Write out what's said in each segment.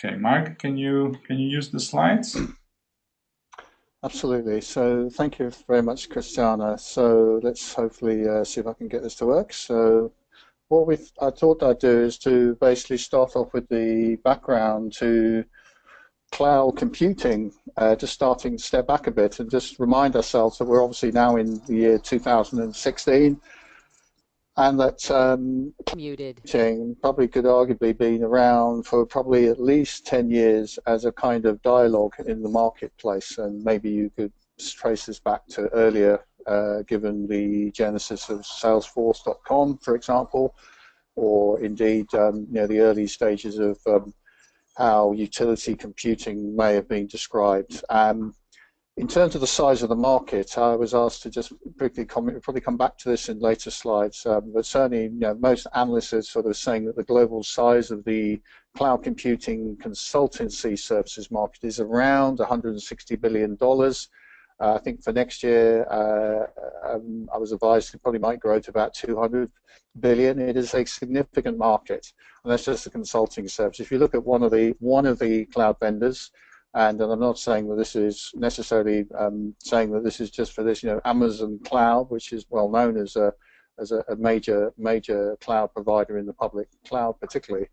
Okay, Mark, can you use the slides? Absolutely. So thank you very much, Christiana. So let's hopefully see if I can get this to work. So what I thought I'd do is to basically start off with the background to cloud computing, just starting to step back a bit and just remind ourselves that we're obviously now in the year 2016 and that Muted. probably could arguably been around for probably at least 10 years as a kind of dialogue in the marketplace, and maybe you could trace this back to earlier, given the genesis of Salesforce.com, for example, or indeed the early stages of how utility computing may have been described. In terms of the size of the market, I was asked to just briefly comment. We'll probably come back to this in later slides, but certainly, most analysts are sort of saying that the global size of the cloud computing consultancy services market is around $160 billion. I think for next year, I was advised it probably might grow to about 200 billion. It is a significant market, and that's just the consulting service. If you look at one of the cloud vendors, and I'm not saying that this is necessarily saying that this is just for this, Amazon Cloud, which is well known as a major cloud provider in the public cloud, particularly.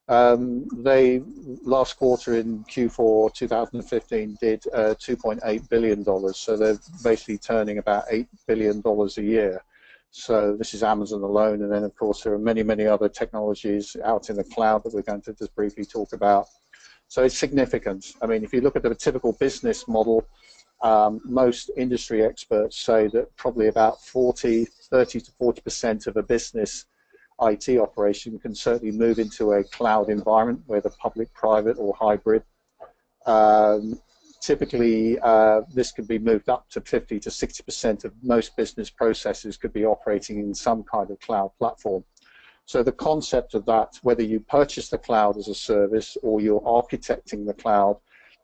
They last quarter in Q4 2015 did $2.8 billion, so they're basically turning about $8 billion a year. So this is Amazon alone, and then of course there are many other technologies out in the cloud that we're going to just briefly talk about. So it's significant. I mean, if you look at the typical business model, most industry experts say that probably about 30 to 40% of a business IT operation can certainly move into a cloud environment, whether public, private, or hybrid. Typically, this could be moved up to 50 to 60% of most business processes could be operating in some kind of cloud platform. So the concept of that, whether you purchase the cloud as a service or you're architecting the cloud,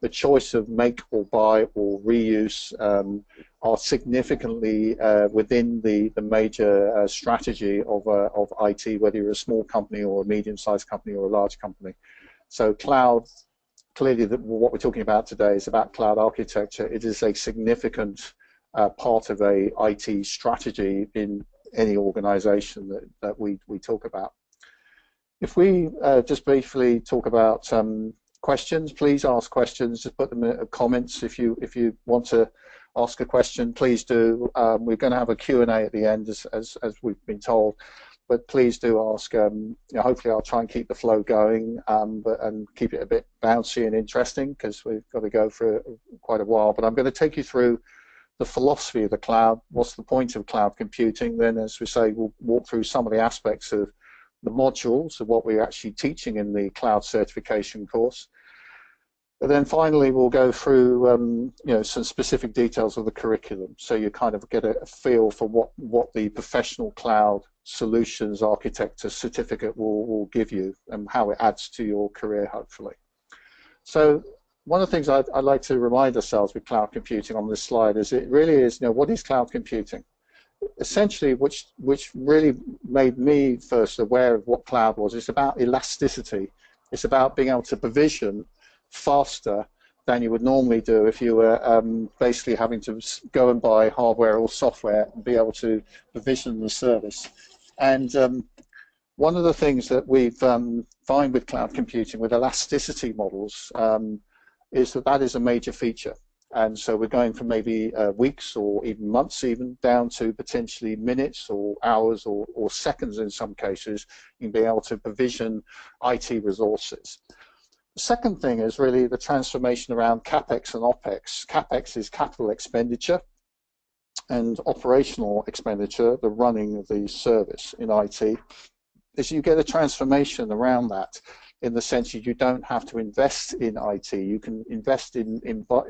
the choice of make or buy or reuse are significantly within the major strategy of IT, whether you're a small company or a medium-sized company or a large company. So cloud, clearly what we're talking about today is about cloud architecture. It is a significant part of a IT strategy in any organization that we talk about. If we just briefly talk about questions, please ask questions. Just put them in the comments if you want to ask a question. Please do. We're going to have a Q&A at the end, as we've been told. But please do ask. Hopefully, I'll try and keep the flow going, and keep it a bit bouncy and interesting because we've got to go for quite a while. But I'm going to take you through the philosophy of the cloud. What's the point of cloud computing? Then, as we say, we'll walk through some of the aspects of the modules of what we're actually teaching in the cloud certification course. But then finally, we'll go through some specific details of the curriculum, so you kind of get a feel for what the professional cloud solutions architecture certificate will give you and how it adds to your career, hopefully. So one of the things I'd like to remind ourselves with cloud computing on this slide is it really is, what is cloud computing? Essentially, which really made me first aware of what cloud was, it's about elasticity. It's about being able to provision faster than you would normally do if you were basically having to go and buy hardware or software and be able to provision the service. And one of the things that we've found with cloud computing, with elasticity models, is that is a major feature. And so we're going from maybe weeks or even months even down to potentially minutes or hours or seconds in some cases in being able to provision IT resources. The second thing is really the transformation around CapEx and OpEx. CapEx is capital expenditure, and operational expenditure, the running of the service in IT, is you get a transformation around that, in the sense that you don't have to invest in IT. You can invest in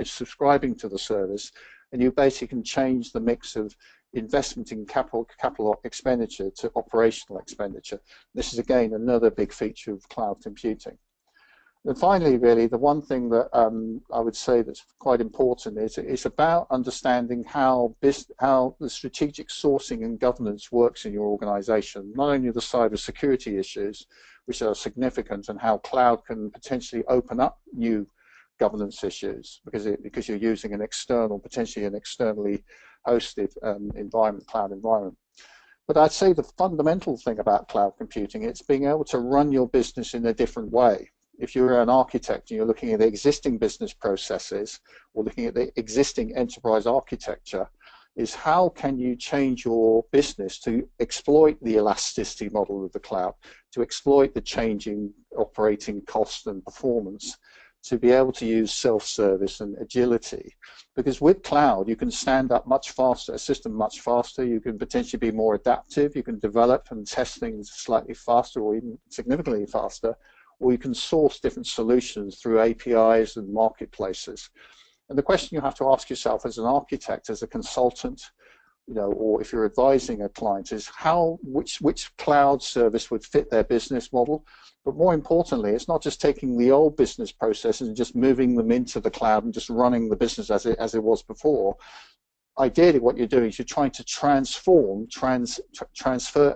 subscribing to the service, and you basically can change the mix of investment in capital expenditure to operational expenditure. This is, again, another big feature of cloud computing. And finally, really, the one thing that I would say that's quite important is it's about understanding how the strategic sourcing and governance works in your organization, not only the cybersecurity issues, which are significant, and how cloud can potentially open up new governance issues because you're using an external, potentially an externally hosted environment, cloud environment. But I'd say the fundamental thing about cloud computing, it's being able to run your business in a different way. If you're an architect and you're looking at the existing business processes or looking at the existing enterprise architecture, is how can you change your business to exploit the elasticity model of the cloud, to exploit the changing operating cost and performance, to be able to use self-service and agility. Because with cloud, you can stand up much faster, a system much faster, you can potentially be more adaptive, you can develop and test things slightly faster or even significantly faster, or you can source different solutions through APIs and marketplaces. And the question you have to ask yourself as an architect, as a consultant, or if you're advising a client, is which cloud service would fit their business model. But more importantly, it's not just taking the old business processes and just moving them into the cloud and just running the business as it was before. Ideally, what you're doing is you're trying to transfer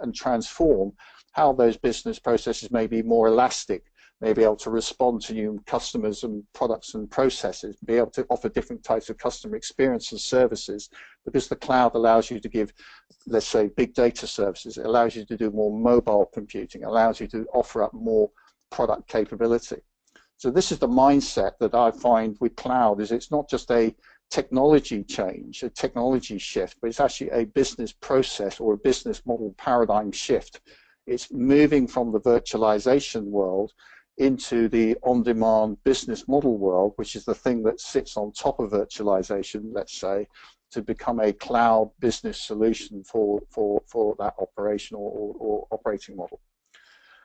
and transform how those business processes may be more elastic, may be able to respond to new customers and products and processes, be able to offer different types of customer experience and services, because the cloud allows you to give, let's say, big data services. It allows you to do more mobile computing, allows you to offer up more product capability. So this is the mindset that I find with cloud, is it's not just a technology change, a technology shift, but it's actually a business process or a business model paradigm shift. It's moving from the virtualization world into the on-demand business model world, which is the thing that sits on top of virtualization, let's say, to become a cloud business solution for that operational or operating model.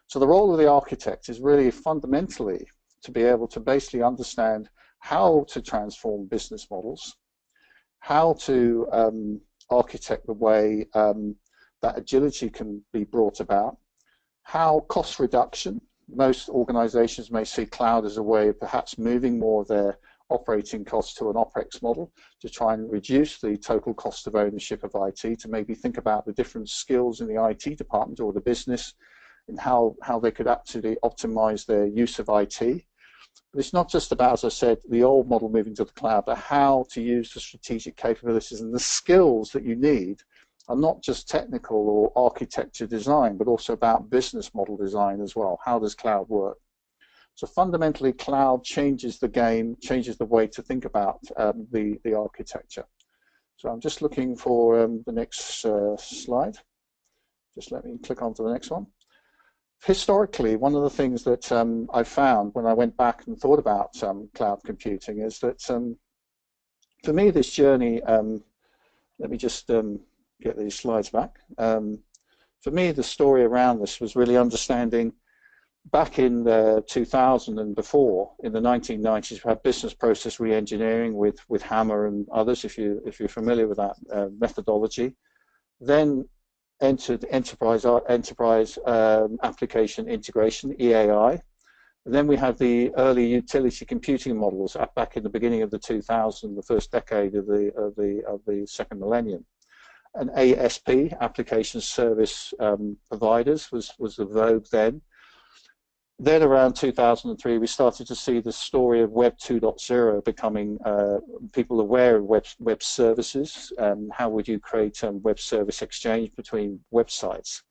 So the role of the architect is really fundamentally to be able to basically understand how to transform business models, how to architect the way that agility can be brought about, how cost reduction. Most organizations may see cloud as a way of perhaps moving more of their operating costs to an OpEx model to try and reduce the total cost of ownership of IT, to maybe think about the different skills in the IT department or the business and how they could actually optimize their use of IT. But it's not just about, as I said, the old model moving to the cloud, but how to use the strategic capabilities and the skills that you need are not just technical or architecture design, but also about business model design as well. How does cloud work? So fundamentally, cloud changes the game, changes the way to think about the architecture. So I'm just looking for the next slide. Just let me click on to the next one. Historically, one of the things that I found when I went back and thought about cloud computing is that for me, this journey, let me just get these slides back. For me, the story around this was really understanding back in 2000 and before, in the 1990s, we had business process re-engineering with Hammer and others, if you're familiar with that methodology. Then entered enterprise application integration, EAI. And then we had the early utility computing models back in the beginning of the 2000s, the first decade of the second millennium. And ASP, application service providers, was the vogue then. Then around 2003, we started to see the story of Web 2.0 becoming people aware of web services. How would you create web service exchange between websites?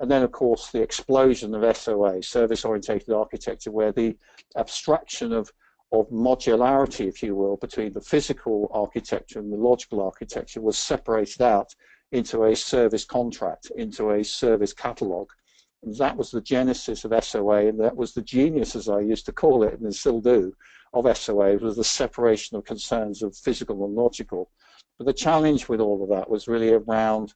And then, of course, the explosion of SOA, service-oriented architecture, where the abstraction of modularity, if you will, between the physical architecture and the logical architecture was separated out into a service contract, into a service catalog. And that was the genesis of SOA, and that was the genius, as I used to call it, and still do, of SOA, was the separation of concerns of physical and logical. But the challenge with all of that was really around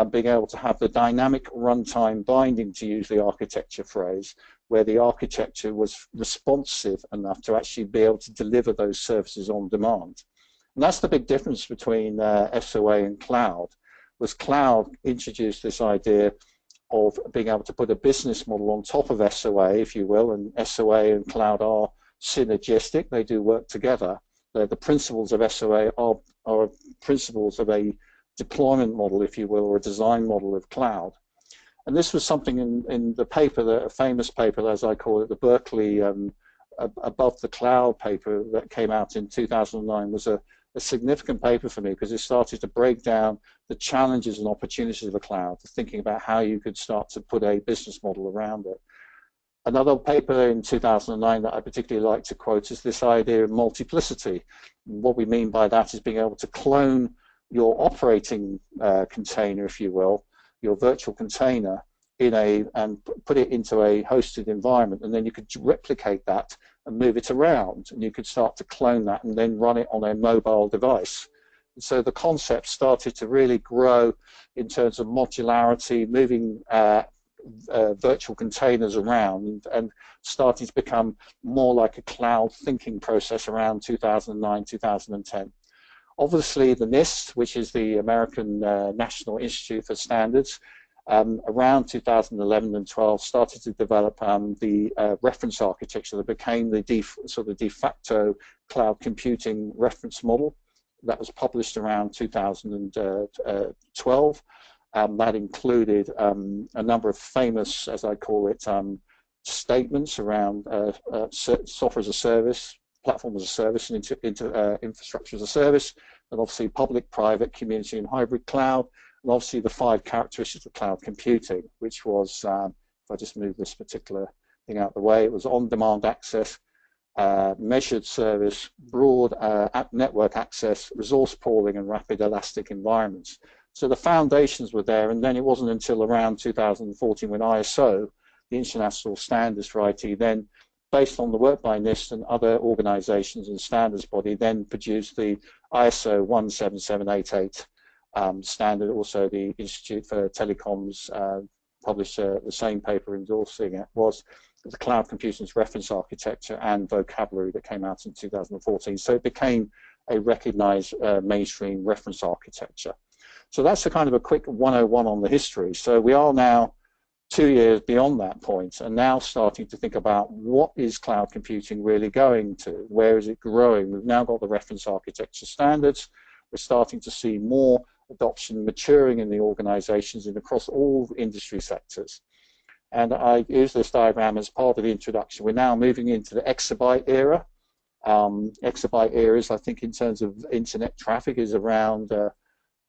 being able to have the dynamic runtime binding, to use the architecture phrase, where the architecture was responsive enough to actually be able to deliver those services on demand. And that's the big difference between SOA and cloud, was cloud introduced this idea of being able to put a business model on top of SOA, if you will, and SOA and cloud are synergistic, they do work together. The principles of SOA are principles of a deployment model, if you will, or a design model of cloud. And this was something in the paper, a famous paper, as I call it, the Berkeley Above the Cloud paper that came out in 2009, was a significant paper for me, because it started to break down the challenges and opportunities of the cloud, thinking about how you could start to put a business model around it. Another paper in 2009 that I particularly like to quote is this idea of multiplicity. What we mean by that is being able to clone your operating container, if you will, your virtual container, and put it into a hosted environment, and then you could replicate that and move it around, and you could start to clone that and then run it on a mobile device. And so the concept started to really grow in terms of modularity, moving virtual containers around, and starting to become more like a cloud thinking process around 2009, 2010. Obviously, the NIST, which is the American National Institute for Standards, around 2011 and 12 started to develop the reference architecture that became the de facto cloud computing reference model. That was published around 2012. That included a number of famous, as I call it, statements around software as a service, platform as a service, and infrastructure as a service, and obviously public, private, community, and hybrid cloud, and obviously the 5 characteristics of cloud computing, which was, if I just move this particular thing out of the way, it was on-demand access, measured service, broad network access, resource pooling, and rapid elastic environments. So the foundations were there, and then it wasn't until around 2014 when ISO, the International Standards for IT, then, based on the work by NIST and other organizations and standards body, then produced the ISO 17788 standard. Also, the Institute for Telecoms published the same paper endorsing it, was the Cloud Computing's Reference Architecture and Vocabulary, that came out in 2014. So it became a recognized mainstream reference architecture. So that's a kind of a quick 101 on the history. So we are now 2 years beyond that point, and now starting to think about what is cloud computing really going to? Where is it growing? We've now got the reference architecture standards. We're starting to see more adoption maturing in the organizations and across all industry sectors. And I use this diagram as part of the introduction. We're now moving into the exabyte era. Exabyte era is, I think, in terms of internet traffic, is around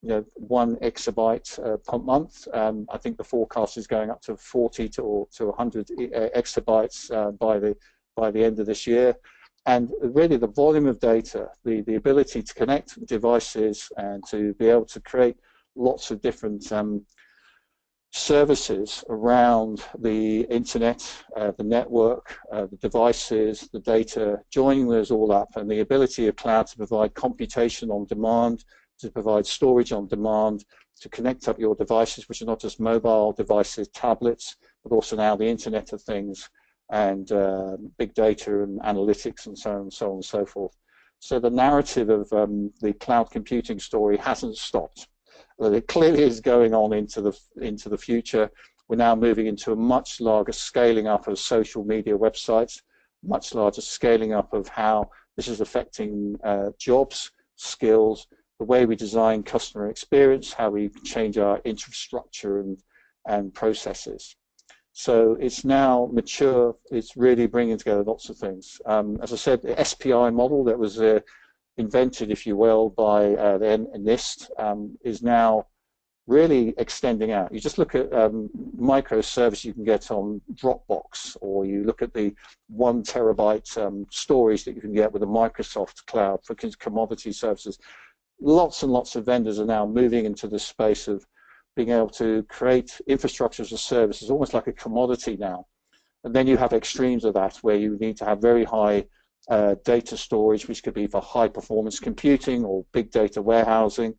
1 exabyte per month. I think the forecast is going up to 40 to 100 exabytes by the end of this year. And really the volume of data, the ability to connect devices and to be able to create lots of different services around the internet, the network, the devices, the data, joining those all up, and the ability of cloud to provide computation on demand, to provide storage on demand, to connect up your devices, which are not just mobile devices, tablets, but also now the Internet of Things, and big data and analytics, and so on and so forth. So the narrative of the cloud computing story hasn't stopped. It clearly is going on into the future. We're now moving into a much larger scaling up of social media websites, much larger scaling up of how this is affecting jobs, skills, the way we design customer experience, how we change our infrastructure and processes. So it's now mature. It's really bringing together lots of things. As I said, the SPI model that was invented, if you will, by the NIST is now really extending out. You just look at microservice you can get on Dropbox, or you look at the 1 terabyte storage that you can get with a Microsoft cloud for commodity services. Lots and lots of vendors are now moving into the space of being able to create infrastructure as a service. It's almost like a commodity now. And then you have extremes of that, where you need to have very high data storage, which could be for high performance computing or big data warehousing.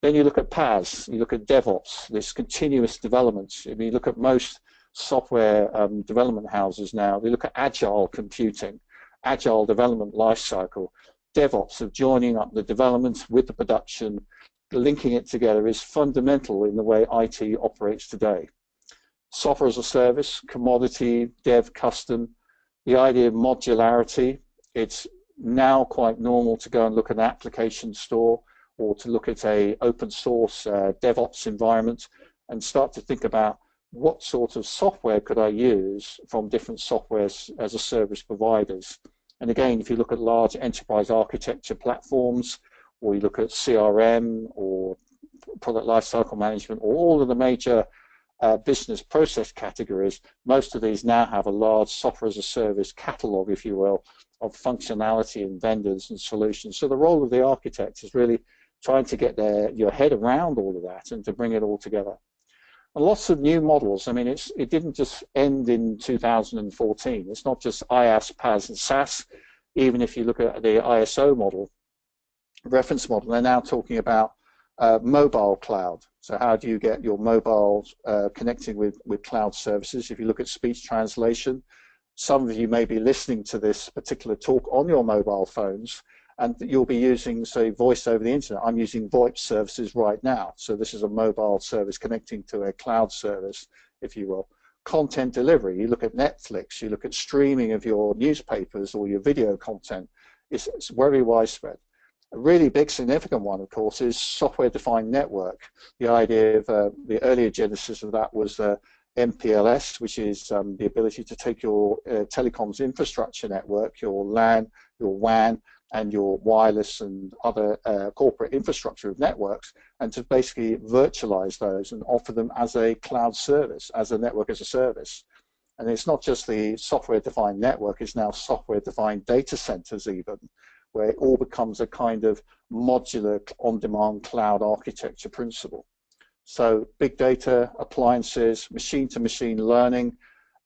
Then you look at PaaS, you look at DevOps, this continuous development. If you look at most software development houses now, they look at agile computing, agile development lifecycle. DevOps, of joining up the development with the production, linking it together, is fundamental in the way IT operates today. Software as a service, commodity, dev, custom, the idea of modularity, It's now quite normal to go and look at an application store or to look at a open source DevOps environment and start to think about what sort of software could I use from different software as a service providers. And again, if you look at large enterprise architecture platforms, or you look at CRM or product lifecycle management, or all of the major business process categories, most of these now have a large software as a service catalog, if you will, of functionality and vendors and solutions. So the role of the architect is really trying to get your head around all of that and to bring it all together. And lots of new models. I mean, it didn't just end in 2014. It's not just IaaS, PaaS, and SaaS. Even if you look at the ISO model, reference model, they're now talking about mobile cloud. So how do you get your mobile connecting with cloud services? If you look at speech translation, some of you may be listening to this particular talk on your mobile phones, and you'll be using, say, voice over the internet. I'm using VoIP services right now. So this is a mobile service connecting to a cloud service, if you will. Content delivery, you look at Netflix, you look at streaming of your newspapers or your video content. It's very widespread. A really big significant one, of course, is software-defined network. The idea of the earlier genesis of that was MPLS, which is the ability to take your telecoms infrastructure network, your LAN, your WAN, and your wireless and other corporate infrastructure of networks, and to basically virtualize those and offer them as a cloud service, as a network as a service. And it's not just the software-defined network, it's now software-defined data centers even, where it all becomes a kind of modular on-demand cloud architecture principle. So big data, appliances, machine-to-machine learning,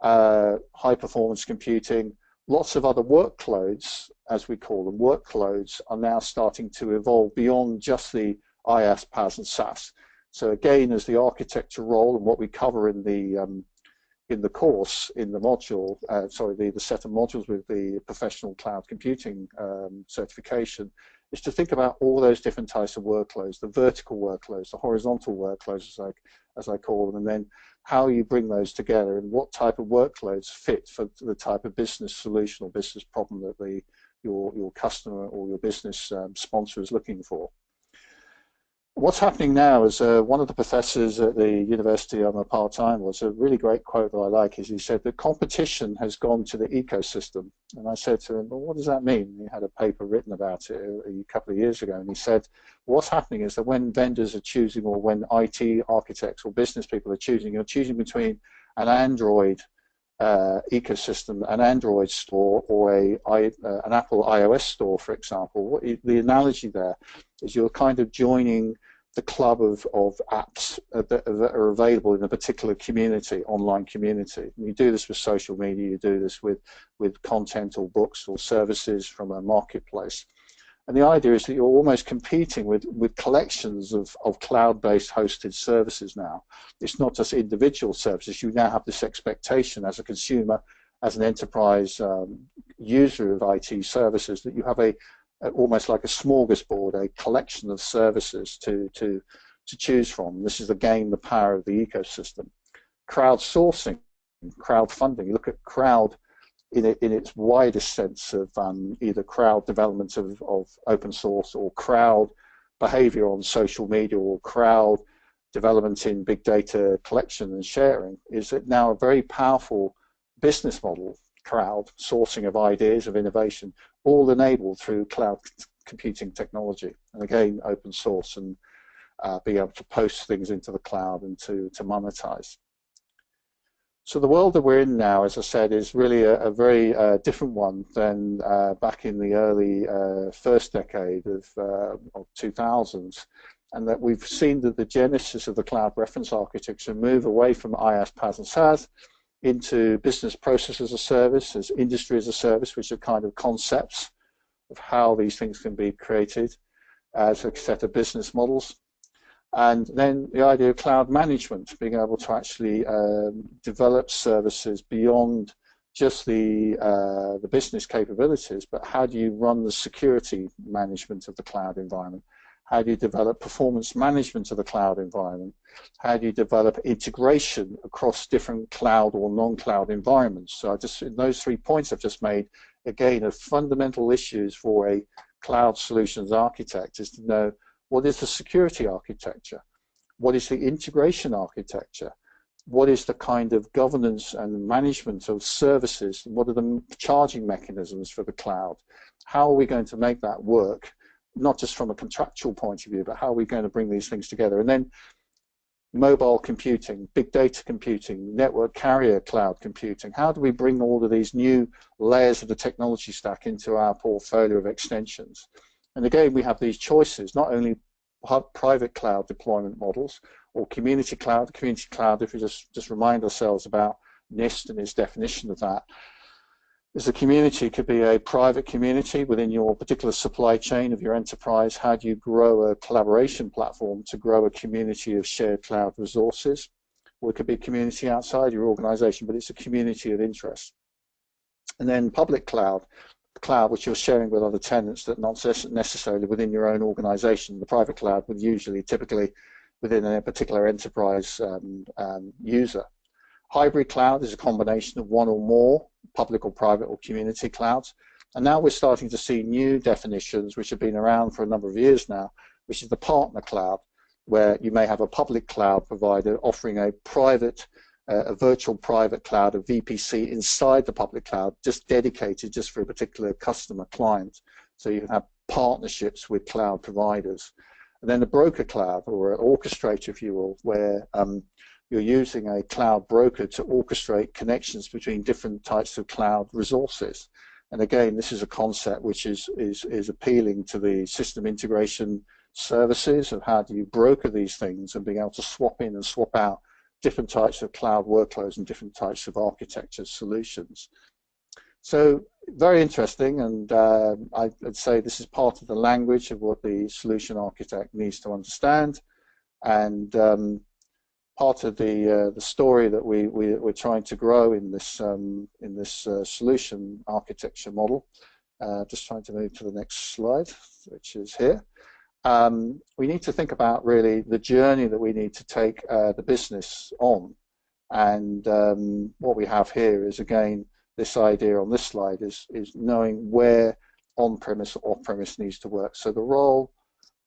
high-performance computing, lots of other workloads, as we call them, workloads are now starting to evolve beyond just the IaaS, PaaS, and SaaS. So again, as the architecture role and what we cover in the course, in the module, the set of modules with the professional cloud computing certification, is to think about all those different types of workloads, the vertical workloads, the horizontal workloads, as I call them, and then how you bring those together and what type of workloads fit for the type of business solution or business problem that your customer or your business sponsor is looking for. What's happening now is one of the professors at the university I'm a part-time was a really great quote that I like, is he said that competition has gone to the ecosystem. And I said to him, well, what does that mean? He had a paper written about it a couple of years ago, and he said, what's happening is that when vendors are choosing, or when IT architects or business people are choosing, you're choosing between an Android ecosystem, an Android store, or an Apple iOS store, for example. The analogy there is you're kind of joining the club of apps that are available in a particular community, online community. And you do this with social media, you do this with content or books or services from a marketplace. And the idea is that you're almost competing with collections of cloud-based hosted services now. It's not just individual services. You now have this expectation as a consumer, as an enterprise user of IT services, that you have almost like a smorgasbord, a collection of services to choose from. This is again the power of the ecosystem. Crowdsourcing, crowdfunding. You look at crowd in its widest sense of either crowd development of open source, or crowd behavior on social media, or crowd development in big data collection and sharing, is it now a very powerful business model, crowd sourcing of ideas, of innovation, all enabled through cloud computing technology, and again open source, and being able to post things into the cloud and to monetize. So the world that we're in now, as I said, is really a very different one than back in the early first decade of 2000s, and that we've seen that the genesis of the cloud reference architecture move away from IaaS, PaaS, and SaaS into business process as a service, as industry as a service, which are kind of concepts of how these things can be created as a set of business models. And then the idea of cloud management, being able to actually develop services beyond just the business capabilities, but how do you run the security management of the cloud environment? How do you develop performance management of the cloud environment? How do you develop integration across different cloud or non-cloud environments? So in those 3 points I've just made, again, are fundamental issues for a cloud solutions architect, is to know what is the security architecture? What is the integration architecture? What is the kind of governance and management of services? What are the charging mechanisms for the cloud? How are we going to make that work, not just from a contractual point of view, but how are we going to bring these things together? And then mobile computing, big data computing, network carrier cloud computing. How do we bring all of these new layers of the technology stack into our portfolio of extensions? And again, we have these choices, not only private cloud deployment models or community cloud, if we just remind ourselves about NIST and its definition of that, is a community could be a private community within your particular supply chain of your enterprise. How do you grow a collaboration platform to grow a community of shared cloud resources? Or it could be a community outside your organization, but it's a community of interest. And then public cloud, which you're sharing with other tenants that not necessarily within your own organization. The private cloud would usually, typically, within a particular enterprise user. Hybrid cloud is a combination of one or more public or private or community clouds. And now we're starting to see new definitions which have been around for a number of years now, which is the partner cloud, where you may have a public cloud provider offering a private, a virtual private cloud, a VPC inside the public cloud, just dedicated just for a particular customer client. So you have partnerships with cloud providers. And then the broker cloud, or an orchestrator, if you will, where you're using a cloud broker to orchestrate connections between different types of cloud resources. And again, this is a concept which is appealing to the system integration services of how do you broker these things and being able to swap in and swap out different types of cloud workloads and different types of architecture solutions. So very interesting, and I'd say this is part of the language of what the solution architect needs to understand, and part of the story that we're trying to grow in this solution architecture model. Just trying to move to the next slide, which is here. We need to think about really the journey that we need to take the business on, and what we have here is, again, this idea on this slide is knowing where on-premise or off-premise needs to work. So the role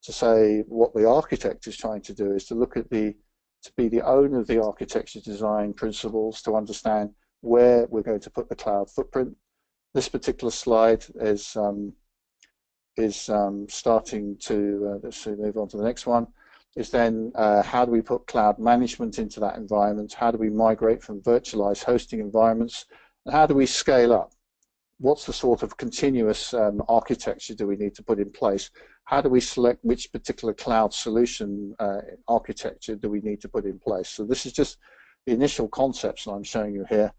to say what the architect is trying to do is to look at to be the owner of the architecture design principles, to understand where we're going to put the cloud footprint. This particular slide is starting to, let's move on to the next one, is then how do we put cloud management into that environment? How do we migrate from virtualized hosting environments? And how do we scale up? What's the sort of continuous architecture do we need to put in place? How do we select which particular cloud solution architecture do we need to put in place? So this is just the initial concepts that I'm showing you here,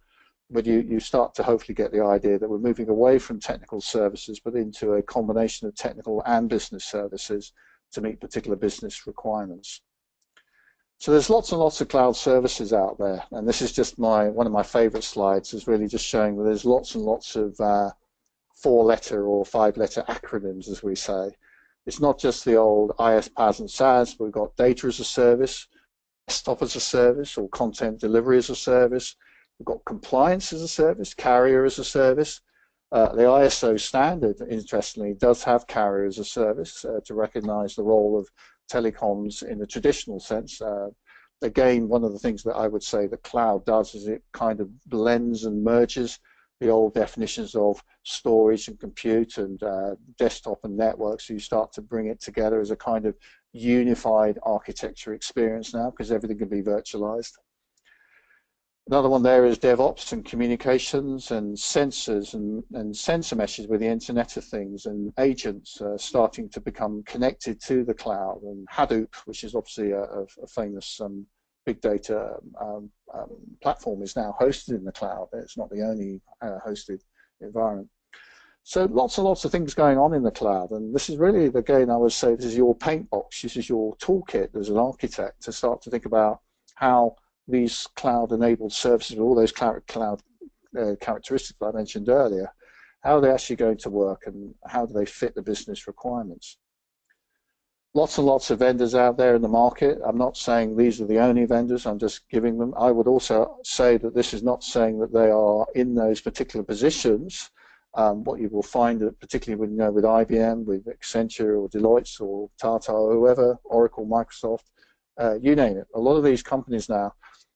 but you start to hopefully get the idea that we're moving away from technical services but into a combination of technical and business services to meet particular business requirements. So there's lots and lots of cloud services out there, and this is just one of my favorite slides, is really just showing that there's lots and lots of 4-letter or 5-letter acronyms, as we say. It's not just the old IaaS, PaaS, and SaaS, but we've got data as a service, desktop as a service, or content delivery as a service. We've got compliance as a service, carrier as a service. The ISO standard, interestingly, does have carrier as a service to recognize the role of telecoms in the traditional sense. Again, one of the things that I would say the cloud does is it kind of blends and merges the old definitions of storage and compute and desktop and network, so you start to bring it together as a kind of unified architecture experience now, because everything can be virtualized. Another one there is DevOps and communications and sensors and sensor meshes with the Internet of Things, and agents starting to become connected to the cloud, and Hadoop, which is obviously a famous big data platform, is now hosted in the cloud. It's not the only hosted environment. So lots and lots of things going on in the cloud, and this is really, again, I would say this is your paint box, this is your toolkit as an architect to start to think about how these cloud-enabled services, all those cloud characteristics that I mentioned earlier, how are they actually going to work and how do they fit the business requirements? lots and lots of vendors out there in the market. I'm not saying these are the only vendors, I'm just giving them. I would also say that this is not saying that they are in those particular positions. What you will find, that particularly with, with IBM, with Accenture or Deloitte or Tata or whoever, Oracle, Microsoft, you name it. A lot of these companies now,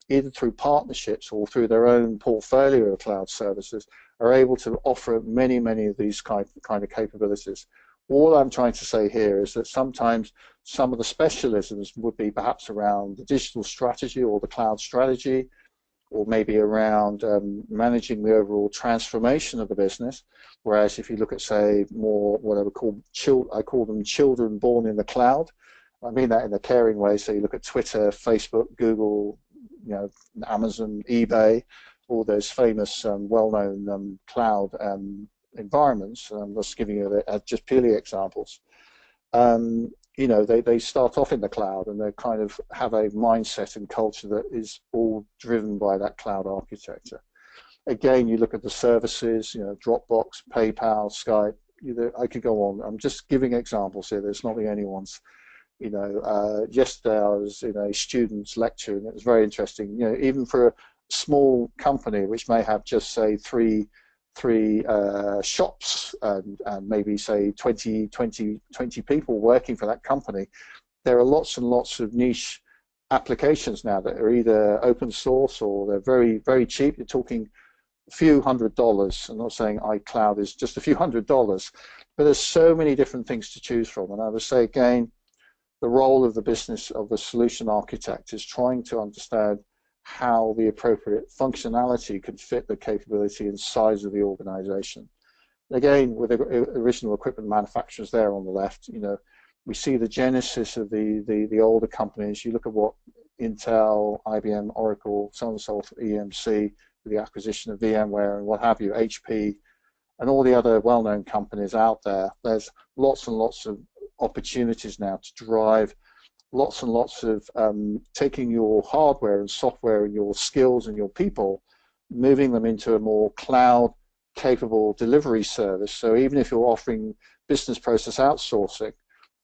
either through partnerships or through their own portfolio of cloud services, are able to offer many of these kind of capabilities. All I'm trying to say here is that sometimes some of the specialisms would be perhaps around the digital strategy or the cloud strategy, or maybe around managing the overall transformation of the business. Whereas if you look at, say, more what I call them children born in the cloud. I mean that in a caring way. So you look at Twitter, Facebook, Google, Amazon, eBay, all those famous, well-known cloud environments. I'm just giving you just purely examples. They start off in the cloud, and they kind of have a mindset and culture that is all driven by that cloud architecture. Again, you look at the services, Dropbox, PayPal, Skype. I could go on. I'm just giving examples here. There's not the only ones. Yesterday I was in a student's lecture, and it was very interesting. Even for a small company which may have just, say, three shops and maybe, say, 20 people working for that company, there are lots and lots of niche applications now that are either open source or they're very cheap. You're talking a few $100s. I'm not saying iCloud is just a few $100s, but there's so many different things to choose from. And I would say, again, the role of the business of the solution architect is trying to understand how the appropriate functionality could fit the capability and size of the organization. Again, with the original equipment manufacturers there on the left, we see the genesis of the older companies. You look at what Intel, IBM, Oracle, so on and so forth, EMC, with the acquisition of VMware and what have you, HP, and all the other well-known companies out there. There's lots and lots of opportunities now to drive lots and lots of taking your hardware and software and your skills and your people, moving them into a more cloud capable delivery service. So even if you're offering business process outsourcing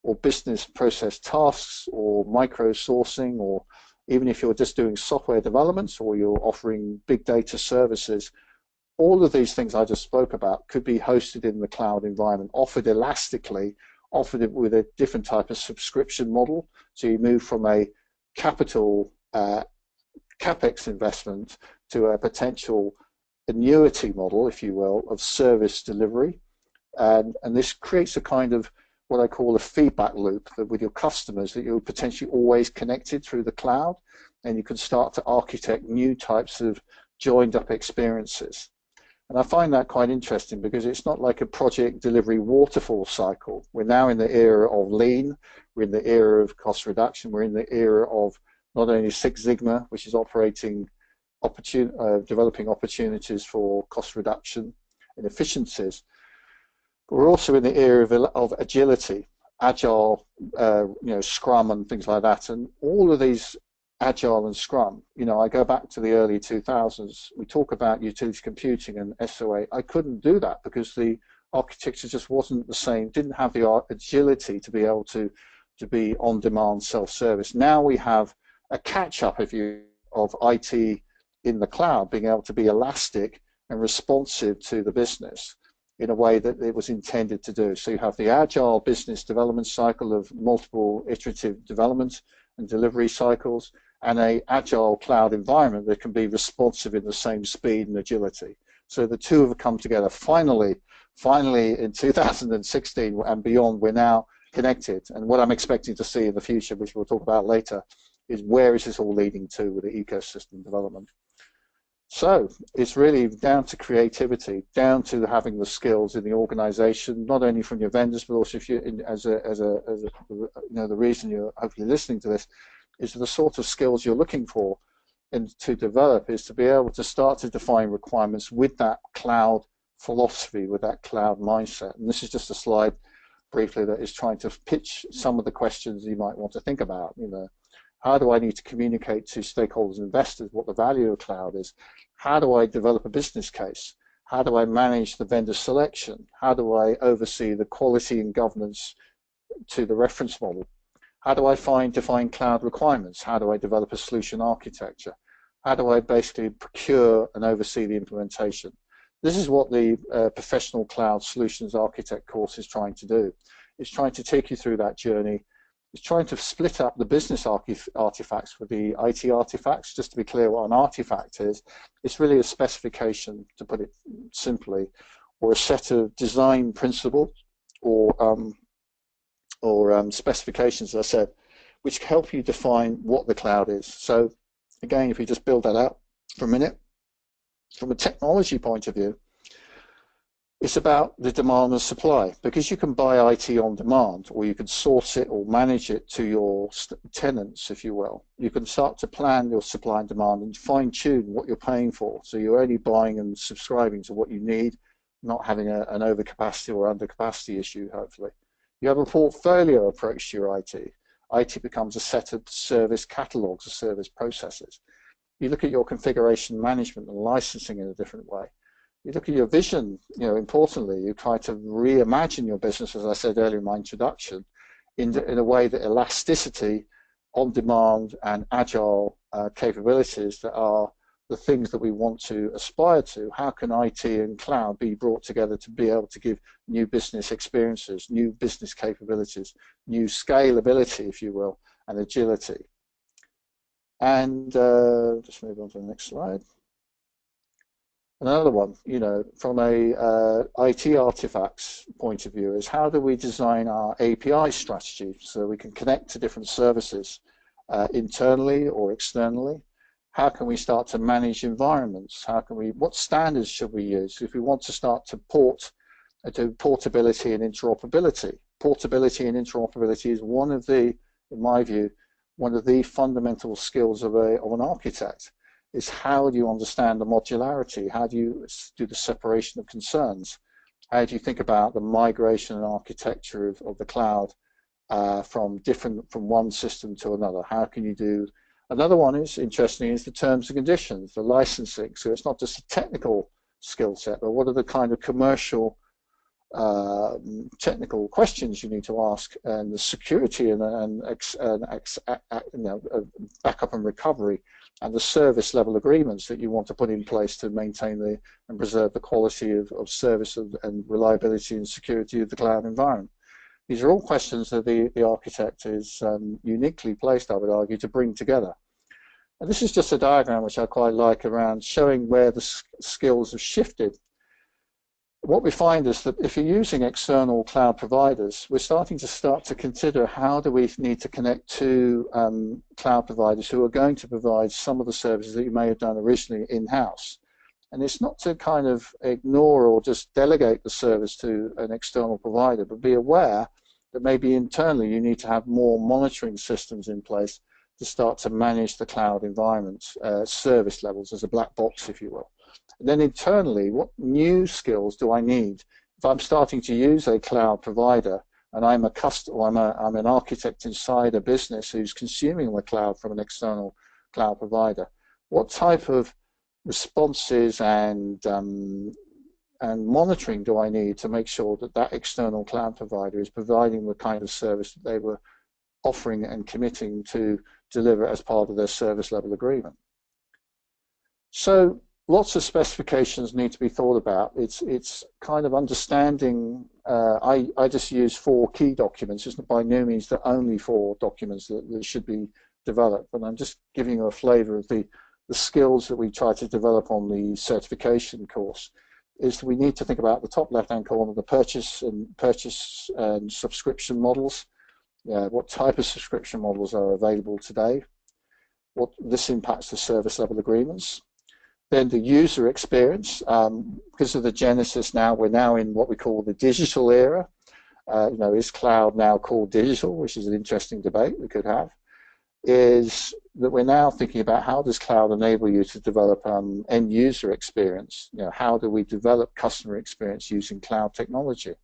or business process tasks or micro sourcing, or even if you're just doing software developments or you're offering big data services, all of these things I just spoke about could be hosted in the cloud environment, offered elastically, offered it with a different type of subscription model. So you move from a capital capex investment to a potential annuity model, if you will, of service delivery. And this creates a kind of what I call a feedback loop with your customers, that you're potentially always connected through the cloud, and you can start to architect new types of joined up experiences. And I find that quite interesting because it's not like a project delivery waterfall cycle. We're now in the era of lean, we're in the era of cost reduction, we're in the era of not only Six Sigma, which is developing opportunities for cost reduction and efficiencies, but we're also in the era of agility, agile, Scrum and things like that. And all of these Agile and Scrum, I go back to the early 2000s, we talk about utility computing and SOA. I couldn't do that because the architecture just wasn't the same, didn't have the agility to be able to be on-demand self-service. Now we have a catch-up of IT in the cloud, being able to be elastic and responsive to the business in a way that it was intended to do. So you have the agile business development cycle of multiple iterative development and delivery cycles, and an agile cloud environment that can be responsive in the same speed and agility. So the two have come together. Finally in 2016 and beyond, we're now connected. And what I'm expecting to see in the future, which we'll talk about later, is where is this all leading to with the ecosystem development. So it's really down to creativity, down to having the skills in the organization, not only from your vendors, but also if you, the reason you're hopefully listening to this is the sort of skills you're looking for and to develop is to be able to start to define requirements with that cloud philosophy, with that cloud mindset. And this is just a slide briefly that is trying to pitch some of the questions you might want to think about. How do I need to communicate to stakeholders and investors what the value of cloud is? How do I develop a business case? How do I manage the vendor selection? How do I oversee the quality and governance to the reference model? How do I define cloud requirements? How do I develop a solution architecture? How do I basically procure and oversee the implementation? This is what the Professional Cloud Solutions Architect course is trying to do. It's trying to take you through that journey. It's trying to split up the business artifacts for the IT artifacts. Just to be clear what an artifact is, it's really a specification, to put it simply, or a set of design principles or specifications, as I said, which help you define what the cloud is. So again, if we just build that out for a minute, from a technology point of view, it's about the demand and supply, because you can buy IT on demand, or you can source it or manage it to your tenants, if you will. You can start to plan your supply and demand and fine-tune what you're paying for. So you're only buying and subscribing to what you need, not having an overcapacity or undercapacity issue, hopefully. You have a portfolio approach to your IT. IT becomes a set of service catalogs of service processes. You look at your configuration management and licensing in a different way. You look at your vision, importantly, you try to reimagine your business, as I said earlier in my introduction, in a way that elasticity, on-demand, and agile capabilities that are the things that we want to aspire to. How can IT and cloud be brought together to be able to give new business experiences, new business capabilities, new scalability, if you will, and agility? And just move on to the next slide. Another one, from a IT artifacts point of view, is how do we design our API strategy so we can connect to different services internally or externally? How can we start to manage environments? What standards should we use if we want to start to do portability and interoperability? Portability and interoperability is one of the, in my view, one of the fundamental skills of an architect. Is how do you understand the modularity? How do you do the separation of concerns? How do you think about the migration and architecture of the cloud from one system to another? How can you do? Another one is interesting is the terms and conditions, the licensing. So it's not just a technical skill set, but what are the kind of commercial technical questions you need to ask, and the security and backup and recovery, and the service level agreements that you want to put in place to maintain and preserve the quality of service and reliability and security of the cloud environment. These are all questions that the architect is uniquely placed, I would argue, to bring together. And this is just a diagram which I quite like around showing where the skills have shifted. What we find is that if you're using external cloud providers, we're starting to consider how do we need to connect to cloud providers who are going to provide some of the services that you may have done originally in-house. And it's not to kind of ignore or just delegate the service to an external provider, but be aware that maybe internally you need to have more monitoring systems in place to start to manage the cloud environment, service levels as a black box, if you will. And then internally, what new skills do I need? If I'm starting to use a cloud provider and I'm an architect inside a business who's consuming the cloud from an external cloud provider, what type of responses and monitoring do I need to make sure that that external cloud provider is providing the kind of service that they were offering and committing to deliver as part of their service level agreement? So lots of specifications need to be thought about. It's kind of understanding. I just use 4 key documents. It's by no means the only 4 documents that should be developed, but I'm just giving you a flavour of the skills that we try to develop on the certification course. Is we need to think about the top left-hand corner, the purchase and subscription models. What type of subscription models are available today? What this impacts the service level agreements. Then the user experience, because of the genesis now, we're now in what we call the digital era. Is cloud now called digital, which is an interesting debate we could have. Is that we're now thinking about how does cloud enable you to develop end user experience? How do we develop customer experience using cloud technology?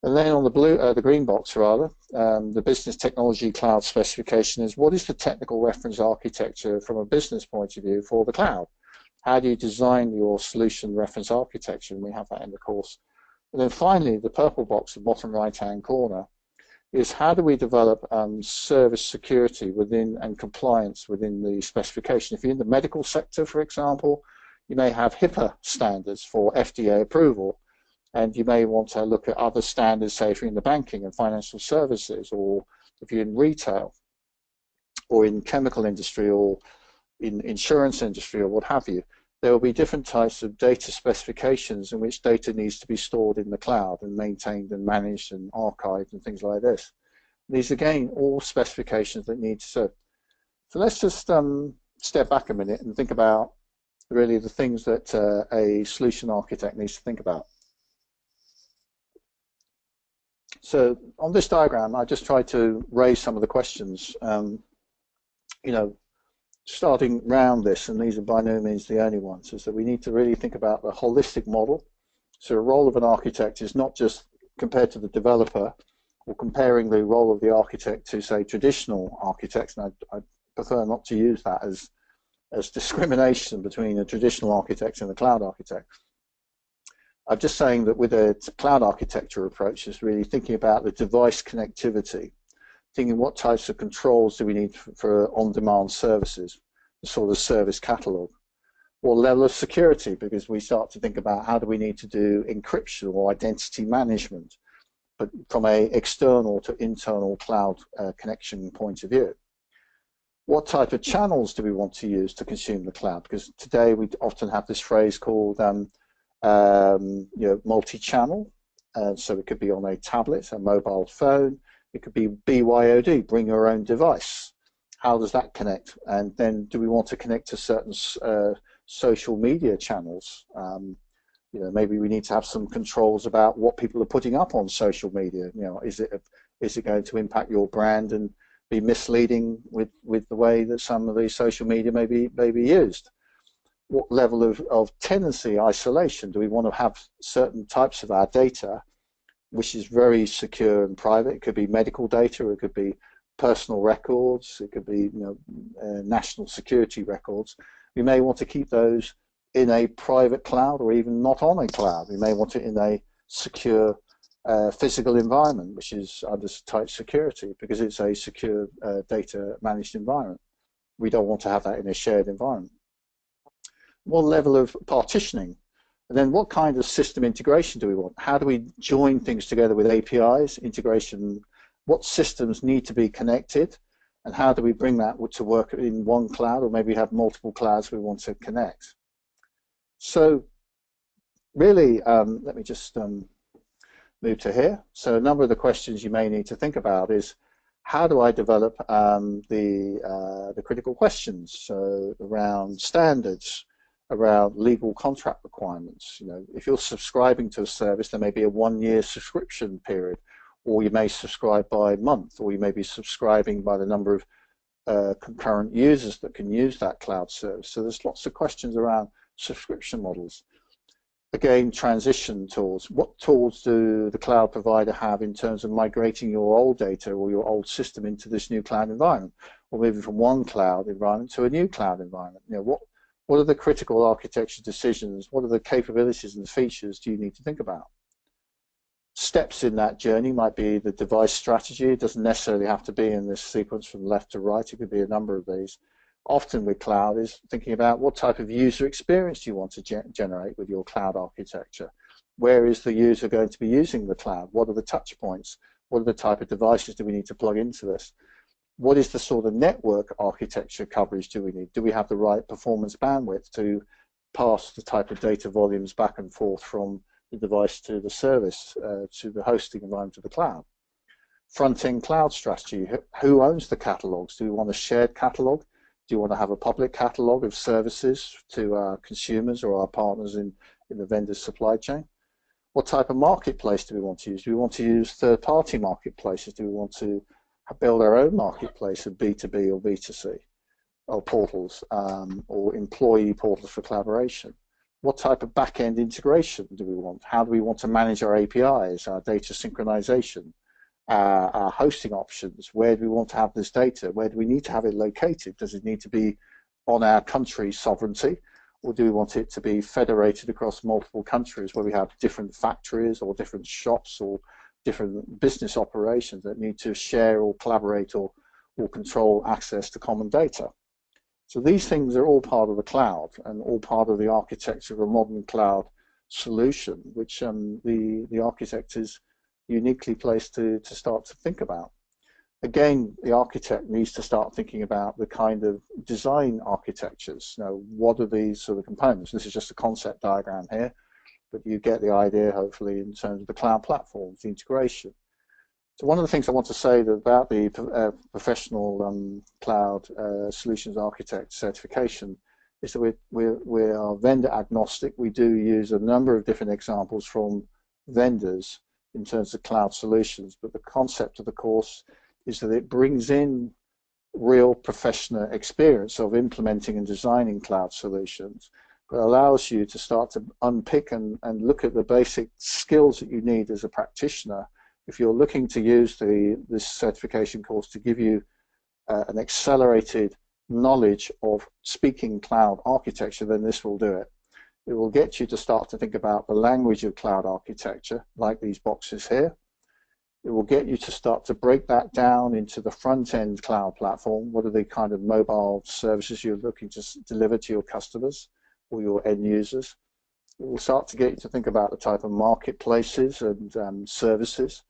And then on the green box rather, the business technology cloud specification is what is the technical reference architecture from a business point of view for the cloud? How do you design your solution reference architecture? And we have that in the course. And then finally, the purple box, the bottom right-hand corner, is how do we develop service security within and compliance within the specification. If you're in the medical sector, for example, you may have HIPAA standards for FDA approval, and you may want to look at other standards, say if you're in the banking and financial services, or if you're in retail, or in chemical industry, or in insurance industry, or what have you. There will be different types of data specifications in which data needs to be stored in the cloud and maintained and managed and archived and things like this. These, again, all specifications that need to serve. So let's just step back a minute and think about really the things that a solution architect needs to think about. So on this diagram, I just tried to raise some of the questions, you know, starting around this, and these are by no means the only ones, is that we need to really think about the holistic model. So the role of an architect is not just compared to the developer, or comparing the role of the architect to, say, traditional architects, and I prefer not to use that as discrimination between a traditional architect and a cloud architect. I'm just saying that with a cloud architecture approach is really thinking about the device connectivity, thinking what types of controls do we need for on-demand services, the sort of service catalog, or level of security, because we start to think about how do we need to do encryption or identity management, but from an external to internal cloud connection point of view. What type of channels do we want to use to consume the cloud? Because today we often have this phrase called you know, multi-channel. So it could be on a tablet, a mobile phone. It could be BYOD, bring your own device. How does that connect? And then do we want to connect to certain social media channels? You know, maybe we need to have some controls about what people are putting up on social media. You know, is it going to impact your brand and be misleading with the way that some of these social media may be used? What level of tenancy isolation? Do we want to have certain types of our data which is very secure and private? It could be medical data, it could be personal records, it could be, you know, national security records. We may want to keep those in a private cloud or even not on a cloud. We may want it in a secure physical environment, which is under tight security because it's a secure data managed environment. We don't want to have that in a shared environment. What level of partitioning? And then what kind of system integration do we want? How do we join things together with APIs, integration? What systems need to be connected? And how do we bring that to work in one cloud, or maybe have multiple clouds we want to connect? So really, let me just move to here. So a number of the questions you may need to think about is, how do I develop the critical questions? So around standards, around legal contract requirements. You know, if you're subscribing to a service, there may be a 1-year subscription period, or you may subscribe by month, or you may be subscribing by the number of concurrent users that can use that cloud service. So there's lots of questions around subscription models. Again, transition tools. What tools do the cloud provider have in terms of migrating your old data or your old system into this new cloud environment, or moving from one cloud environment to a new cloud environment? You know, what are the critical architecture decisions? What are the capabilities and features do you need to think about? Steps in that journey might be the device strategy. It doesn't necessarily have to be in this sequence from left to right. It could be a number of these. Often with cloud is thinking about what type of user experience do you want to generate with your cloud architecture. Where is the user going to be using the cloud? What are the touch points? What are the type of devices do we need to plug into this? What is the sort of network architecture coverage do we need? Do we have the right performance bandwidth to pass the type of data volumes back and forth from the device to the service, to the hosting environment, to the cloud? Front-end cloud strategy. Who owns the catalogs? Do we want a shared catalog? Do you want to have a public catalog of services to our consumers or our partners in the vendor's supply chain? What type of marketplace do we want to use? Do we want to use third-party marketplaces? Do we want to build our own marketplace of B2B or B2C, or portals, or employee portals for collaboration? What type of back-end integration do we want? How do we want to manage our APIs, our data synchronization, our hosting options? Where do we want to have this data? Where do we need to have it located? Does it need to be on our country sovereignty, or do we want it to be federated across multiple countries where we have different factories or different shops or different business operations that need to share or collaborate or control access to common data. So these things are all part of the cloud and all part of the architecture of a modern cloud solution, which the architect is uniquely placed to start to think about. Again, the architect needs to start thinking about the kind of design architectures. You know, what are these sort of components? This is just a concept diagram here, but you get the idea, hopefully, in terms of the cloud platforms, the integration. So one of the things I want to say about the professional cloud solutions architect certification is that we are vendor agnostic. We do use a number of different examples from vendors in terms of cloud solutions, but the concept of the course is that it brings in real professional experience of implementing and designing cloud solutions, but allows you to start to unpick and look at the basic skills that you need as a practitioner. If you're looking to use this certification course to give you an accelerated knowledge of speaking cloud architecture, then this will do it. It will get you to start to think about the language of cloud architecture, like these boxes here. It will get you to start to break that down into the front-end cloud platform. What are the kind of mobile services you're looking to deliver to your customers or your end users? It will start to get you to think about the type of marketplaces and services.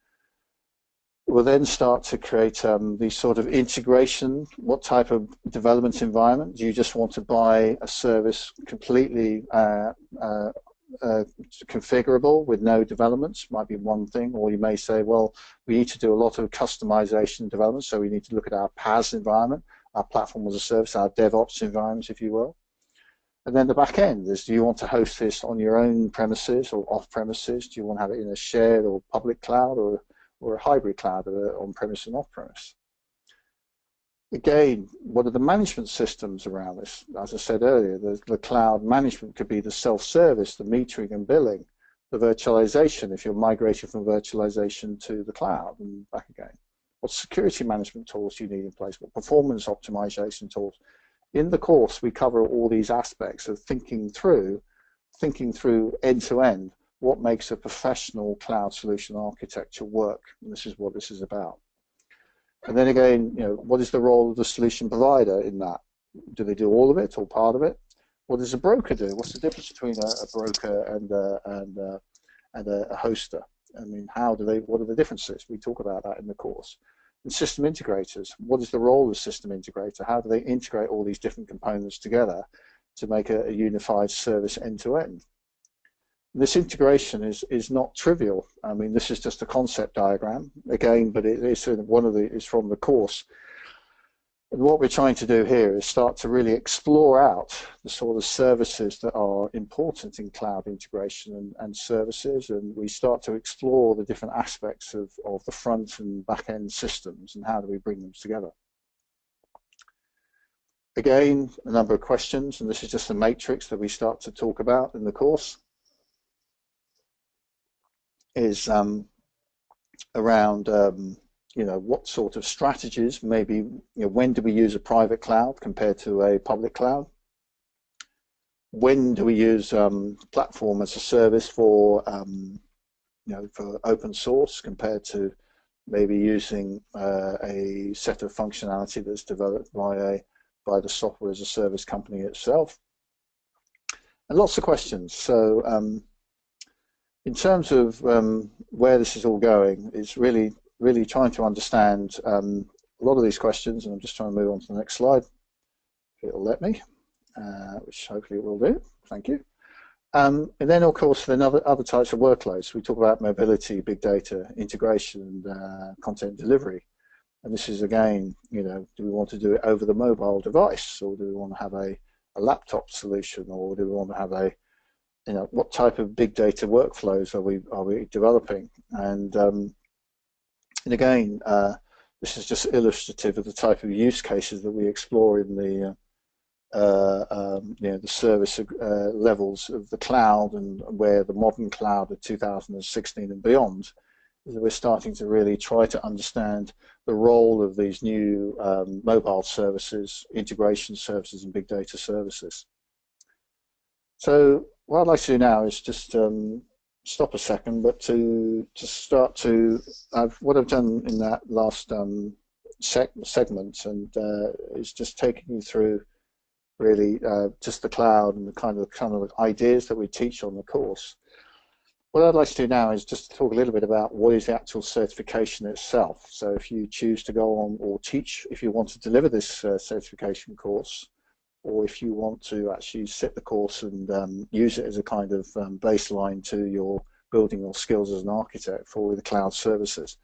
It will then start to create these sort of integration. What type of development environment? Do you just want to buy a service completely configurable with no developments? Might be one thing. Or you may say, well, we need to do a lot of customization development, so we need to look at our PaaS environment, our platform as a service, our DevOps environment, if you will. And then the back end is, do you want to host this on your own premises or off premises? Do you want to have it in a shared or public cloud or a hybrid cloud, on-premise and off-premise? Again, what are the management systems around this? As I said earlier, the cloud management could be the self-service, the metering and billing, the virtualization, if you're migrating from virtualization to the cloud and back again. What security management tools do you need in place? What performance optimization tools? In the course, we cover all these aspects of thinking through end to end, what makes a professional cloud solution architecture work. And this is what this is about. And then again, you know, what is the role of the solution provider in that? Do they do all of it or part of it? What does a broker do? What's the difference between a broker and a hoster? I mean, what are the differences? We talk about that in the course. And system integrators, what is the role of a system integrator? How do they integrate all these different components together to make a unified service end to end? This integration is not trivial. I mean, this is just a concept diagram again, but it is it's from the course. And what we're trying to do here is start to really explore out the sort of services that are important in cloud integration and services, and we start to explore the different aspects of the front and back end systems and how do we bring them together. Again, a number of questions, and this is just a matrix that we start to talk about in the course. Is around you know, what sort of strategies, maybe, you know, when do we use a private cloud compared to a public cloud? When do we use platform as a service for you know, for open source compared to maybe using a set of functionality that's developed by the software as a service company itself? And lots of questions. So in terms of where this is all going, it's really trying to understand a lot of these questions, and I'm just trying to move on to the next slide, if it'll let me, which hopefully it will do. Thank you. And then, of course, then other types of workloads. We talk about mobility, big data, integration, and content delivery. And this is, again, you know, do we want to do it over the mobile device, or do we want to have a laptop solution, or do we want to have a, you know, what type of big data workflows are we developing? And again, this is just illustrative of the type of use cases that we explore in the you know, the service levels of the cloud, and where the modern cloud of 2016 and beyond, is that we're starting to really try to understand the role of these new mobile services, integration services, and big data services. So what I'd like to do now is just stop a second, but to start to, what I've done in that last segment and is just taking you through really just the cloud and the kind of ideas that we teach on the course. What I'd like to do now is just talk a little bit about what is the actual certification itself. So if you choose to go on or teach, if you want to deliver this certification course, or if you want to actually sit the course and use it as a kind of baseline to your building your skills as an architect for the cloud services.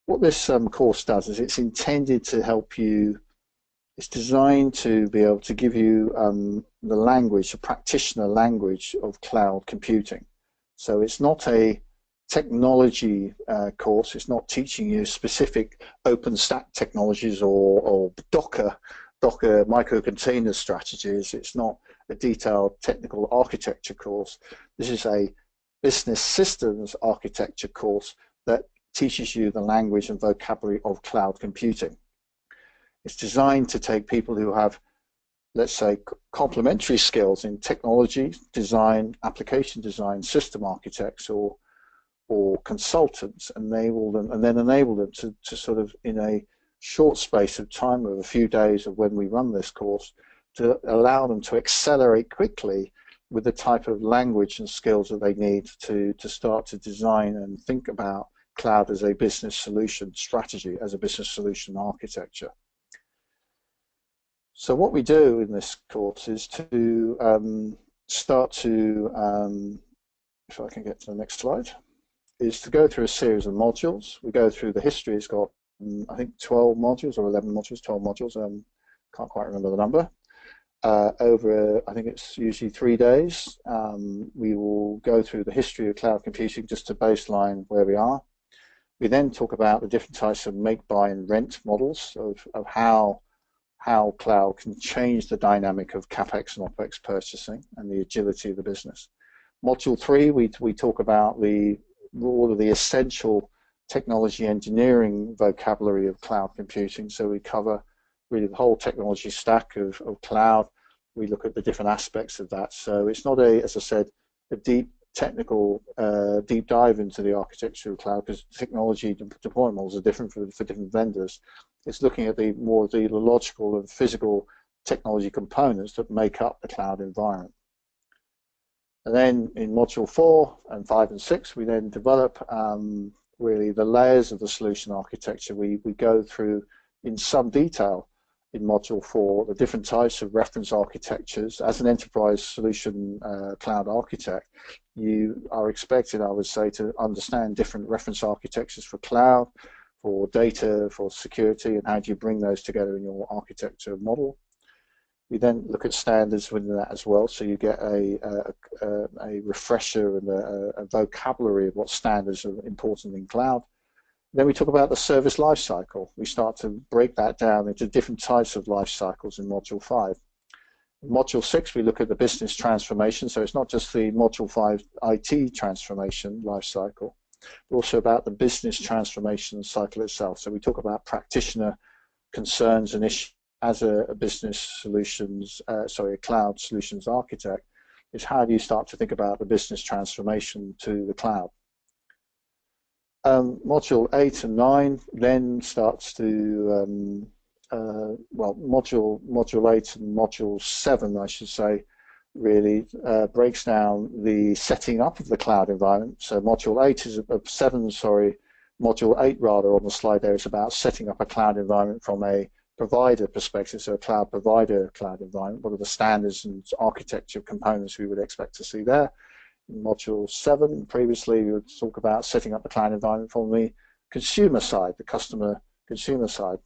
What this course does is it's intended to help you, it's designed to be able to give you the language, the practitioner language of cloud computing. So it's not a technology course, it's not teaching you specific OpenStack technologies or Docker microcontainer strategies. It's not a detailed technical architecture course. This is a business systems architecture course that teaches you the language and vocabulary of cloud computing. It's designed to take people who have, let's say, complementary skills in technology, design, application design, system architects, or consultants, and enable them to sort of, in a short space of time of a few days of when we run this course, to allow them to accelerate quickly with the type of language and skills that they need to start to design and think about cloud as a business solution strategy, as a business solution architecture. So what we do in this course is to start to, if I can get to the next slide, is to go through a series of modules. We go through the history. It's got, I think, 12 modules or 11 modules, 12 modules, can't quite remember the number. Over, I think it's usually 3 days, we will go through the history of cloud computing just to baseline where we are. We then talk about the different types of make, buy, and rent models of how cloud can change the dynamic of CapEx and OpEx purchasing and the agility of the business. Module 3, we talk about all of the essential technology engineering vocabulary of cloud computing. So we cover really the whole technology stack of cloud. We look at the different aspects of that. So it's not as I said, a deep technical deep dive into the architecture of cloud, because technology deployment models are different for different vendors. It's looking at more of the logical and physical technology components that make up the cloud environment. And then in module 4 and 5 and 6, we then develop really the layers of the solution architecture. We go through in some detail in module 4 the different types of reference architectures. As an enterprise solution cloud architect, you are expected, I would say, to understand different reference architectures for cloud, for data, for security, and how do you bring those together in your architecture model. We then look at standards within that as well, so you get a refresher and a vocabulary of what standards are important in cloud. Then we talk about the service lifecycle. We start to break that down into different types of life cycles in module 5. In module 6, we look at the business transformation, so it's not just the module 5 IT transformation life cycle, but also about the business transformation cycle itself. So we talk about practitioner concerns and issues. As a business solutions, a cloud solutions architect, is how do you start to think about the business transformation to the cloud. Module 8 and 9 then starts to, module 8 and module 7, I should say, really breaks down the setting up of the cloud environment. So module 8 is module 8 rather on the slide there is about setting up a cloud environment from a provider perspective, so a cloud provider cloud environment. What are the standards and architecture components we would expect to see there? In module 7, previously, we would talk about setting up the cloud environment from the consumer side, the customer consumer side.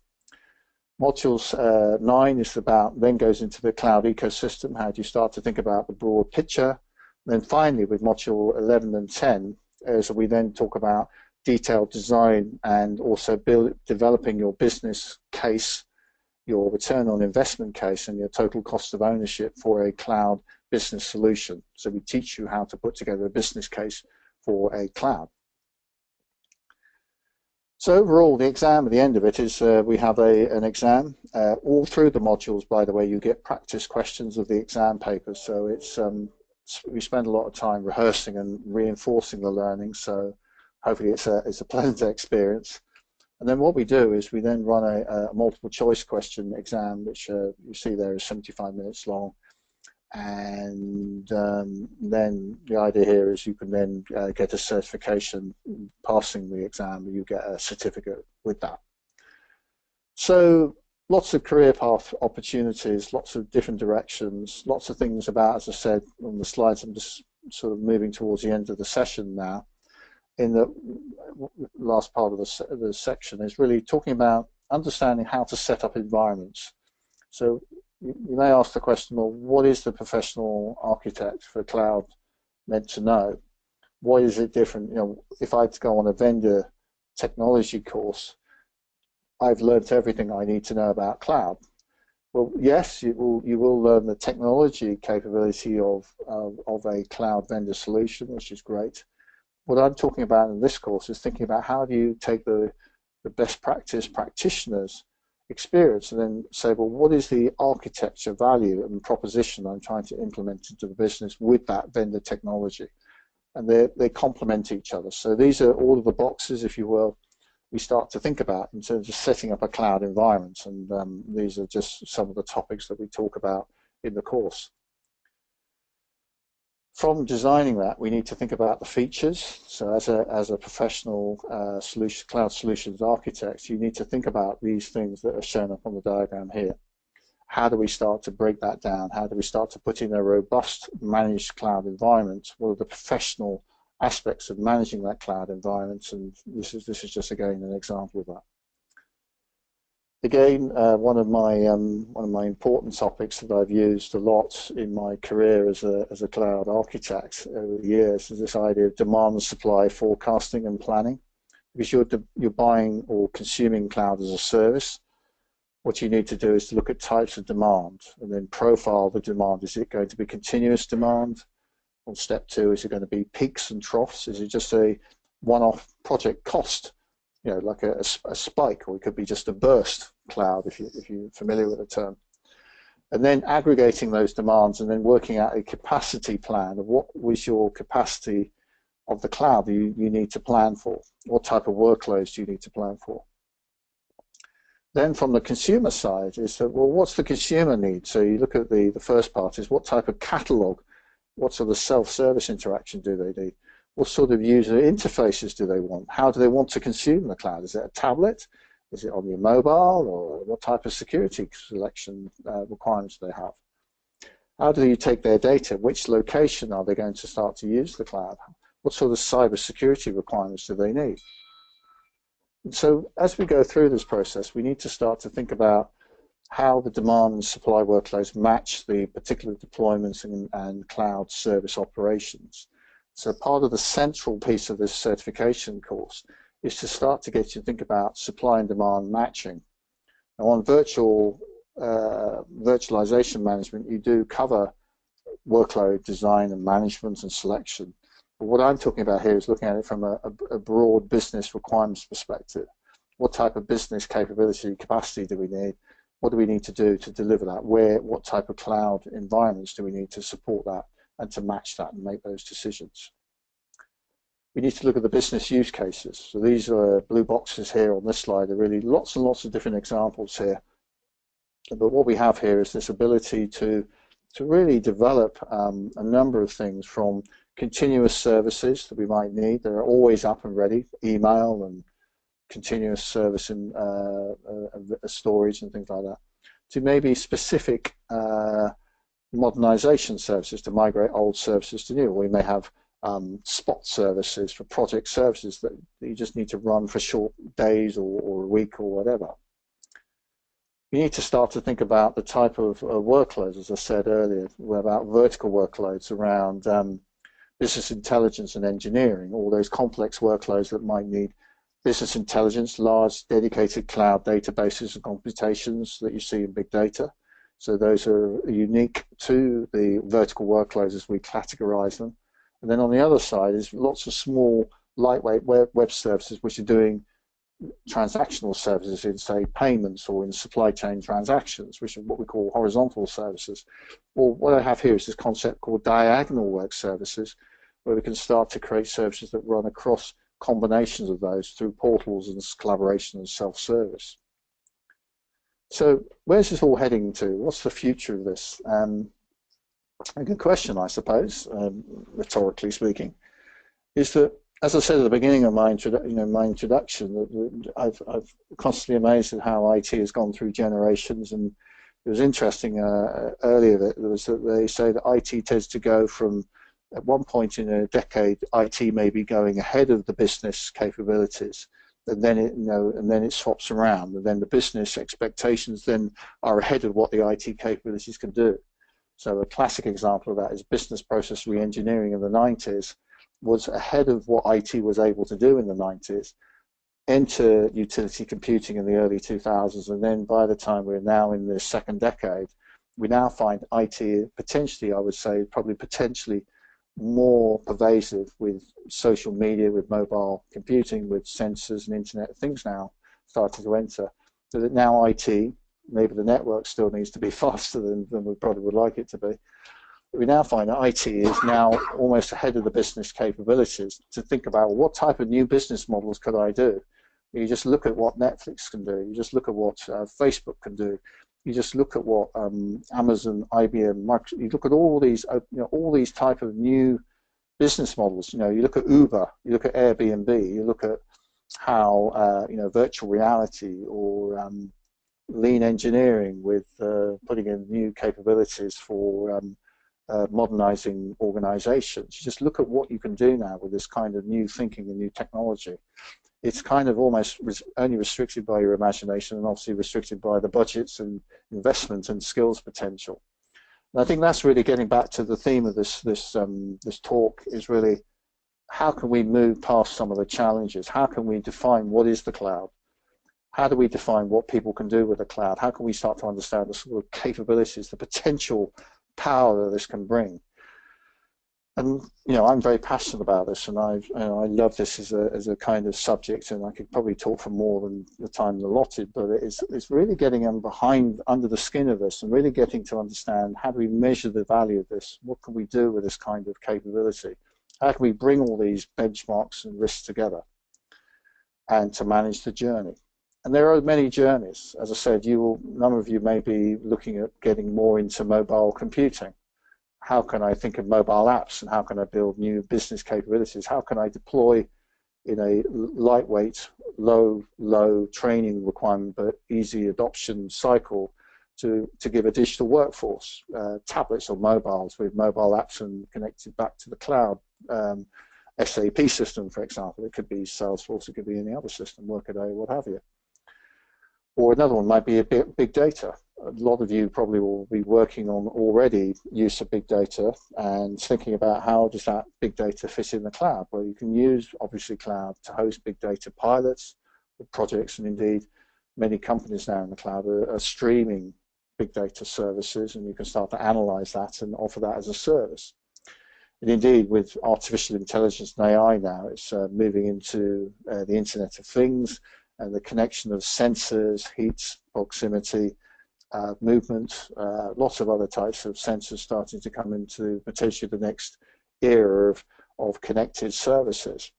Module 9 is then goes into the cloud ecosystem. How do you start to think about the broad picture? And then finally, with module 11 and 10, as we then talk about detailed design and also developing your business case, your return on investment case, and your total cost of ownership for a cloud business solution. So we teach you how to put together a business case for a cloud. So overall, the exam at the end of it is we have an exam. All through the modules, by the way, you get practice questions of the exam papers. So it's we spend a lot of time rehearsing and reinforcing the learning, so hopefully it's a pleasant experience. And then what we do is we then run a multiple choice question exam, which you see there is 75 minutes long. And then the idea here is you can then get a certification passing the exam, and you get a certificate with that. So lots of career path opportunities, lots of different directions, lots of things about, as I said on the slides, I'm just sort of moving towards the end of the session now. In the last part of the section is really talking about understanding how to set up environments. So you may ask the question, well, what is the professional architect for cloud meant to know? Why is it different? You know, if I had to go on a vendor technology course, I've learned everything I need to know about cloud. Well, yes, you will learn the technology capability of a cloud vendor solution, which is great. What I'm talking about in this course is thinking about how do you take the best practice practitioners' experience and then say, well, what is the architecture value and proposition I'm trying to implement into the business with that vendor technology? And they complement each other. So these are all of the boxes, if you will, we start to think about in terms of setting up a cloud environment. And these are just some of the topics that we talk about in the course. From designing that, we need to think about the features. So as a professional cloud solutions architect, you need to think about these things that are shown up on the diagram here. How do we start to break that down? How do we start to put in a robust managed cloud environment? What are the professional aspects of managing that cloud environment? And this is just again an example of that. Again, one of my important topics that I've used a lot in my career as a cloud architect over the years is this idea of demand and supply forecasting and planning. Because you're buying or consuming cloud as a service, what you need to do is to look at types of demand and then profile the demand. Is it going to be continuous demand? On step 2, is it going to be peaks and troughs? Is it just a one-off project cost? You know, like a spike, or it could be just a burst cloud, if you're familiar with the term. And then aggregating those demands and then working out a capacity plan of what was your capacity of the cloud you need to plan for. What type of workloads do you need to plan for? Then from the consumer side is that, well, what's the consumer need? So you look at the first part is what type of catalog, what sort of self-service interaction do they need? What sort of user interfaces do they want? How do they want to consume the cloud? Is it a tablet? Is it on your mobile? Or what type of security selection requirements do they have? How do you take their data? Which location are they going to start to use the cloud? What sort of cyber security requirements do they need? And so as we go through this process, we need to start to think about how the demand and supply workloads match the particular deployments and cloud service operations. So part of the central piece of this certification course is to start to get you to think about supply and demand matching. Now on virtualization management, you do cover workload design and management and selection. But what I'm talking about here is looking at it from a broad business requirements perspective. What type of business capability, capacity do we need? What do we need to do to deliver that? What type of cloud environments do we need to support that and to match that and make those decisions? We need to look at the business use cases. So these are blue boxes here on this slide. There are really lots and lots of different examples here. But what we have here is this ability to really develop a number of things from continuous services that we might need. They're always up and ready, email and continuous service and storage and things like that, to maybe specific modernization services to migrate old services to new. We may have spot services for project services that you just need to run for short days or a week or whatever. You need to start to think about the type of workloads, as I said earlier, about vertical workloads around business intelligence and engineering, all those complex workloads that might need business intelligence, large dedicated cloud databases and computations that you see in big data. So those are unique to the vertical workloads as we categorize them. And then on the other side is lots of small, lightweight web services which are doing transactional services in, say, payments or in supply chain transactions, which are what we call horizontal services. Well, what I have here is this concept called diagonal work services, where we can start to create services that run across combinations of those through portals and collaboration and self-service. So where's this all heading to? What's the future of this? A good question, I suppose, rhetorically speaking, is that, as I said at the beginning of my introduction, that I've constantly amazed at how IT has gone through generations. And it was interesting earlier that they say that IT tends to go from, at one point in a decade, IT may be going ahead of the business capabilities, and then it swaps around, and then the business expectations then are ahead of what the IT capabilities can do. So a classic example of that is business process re-engineering in the 90s was ahead of what IT was able to do in the 90s. Enter utility computing in the early 2000s, and then by the time we're now in the second decade, we now find IT potentially, I would say, probably potentially more pervasive with social media, with mobile computing, with sensors and Internet of Things now starting to enter. So that now IT, maybe the network still needs to be faster than we probably would like it to be. We now find that IT is now almost ahead of the business capabilities to think about, well, what type of new business models could I do? You just look at what Netflix can do. You just look at what Facebook can do. You just look at what Amazon, IBM, Microsoft. You look at all these, all these type of new business models. You look at Uber. You look at Airbnb. You look at how virtual reality or lean engineering with putting in new capabilities for modernizing organizations. You just look at what you can do now with this kind of new thinking and new technology. It's kind of almost only restricted by your imagination and obviously restricted by the budgets and investment and skills potential. And I think that's really getting back to the theme of this talk, is really how can we move past some of the challenges? How can we define what is the cloud? How do we define what people can do with the cloud? How can we start to understand the sort of capabilities, the potential power that this can bring? And I'm very passionate about this, and I love this as a kind of subject, and I could probably talk for more than the time allotted. But it's really getting under the skin of this, and really getting to understand, how do we measure the value of this? What can we do with this kind of capability? How can we bring all these benchmarks and risks together, and to manage the journey? And there are many journeys. As I said, a number of you may be looking at getting more into mobile computing. How can I think of mobile apps, and how can I build new business capabilities? How can I deploy in a lightweight, low training requirement, but easy adoption cycle to give a digital workforce, tablets or mobiles with mobile apps and connected back to the cloud. SAP system, for example, it could be Salesforce, it could be any other system, Workaday, what have you. Or another one might be big data. A lot of you probably will be working on already use of big data and thinking about how does that big data fit in the cloud. Well, you can use, obviously, cloud to host big data pilots, projects, and indeed many companies now in the cloud are streaming big data services, and you can start to analyze that and offer that as a service. And indeed, with artificial intelligence and AI now, it's moving into the Internet of Things, and the connection of sensors, heat, proximity, movement, lots of other types of sensors starting to come into potentially the next era of connected services.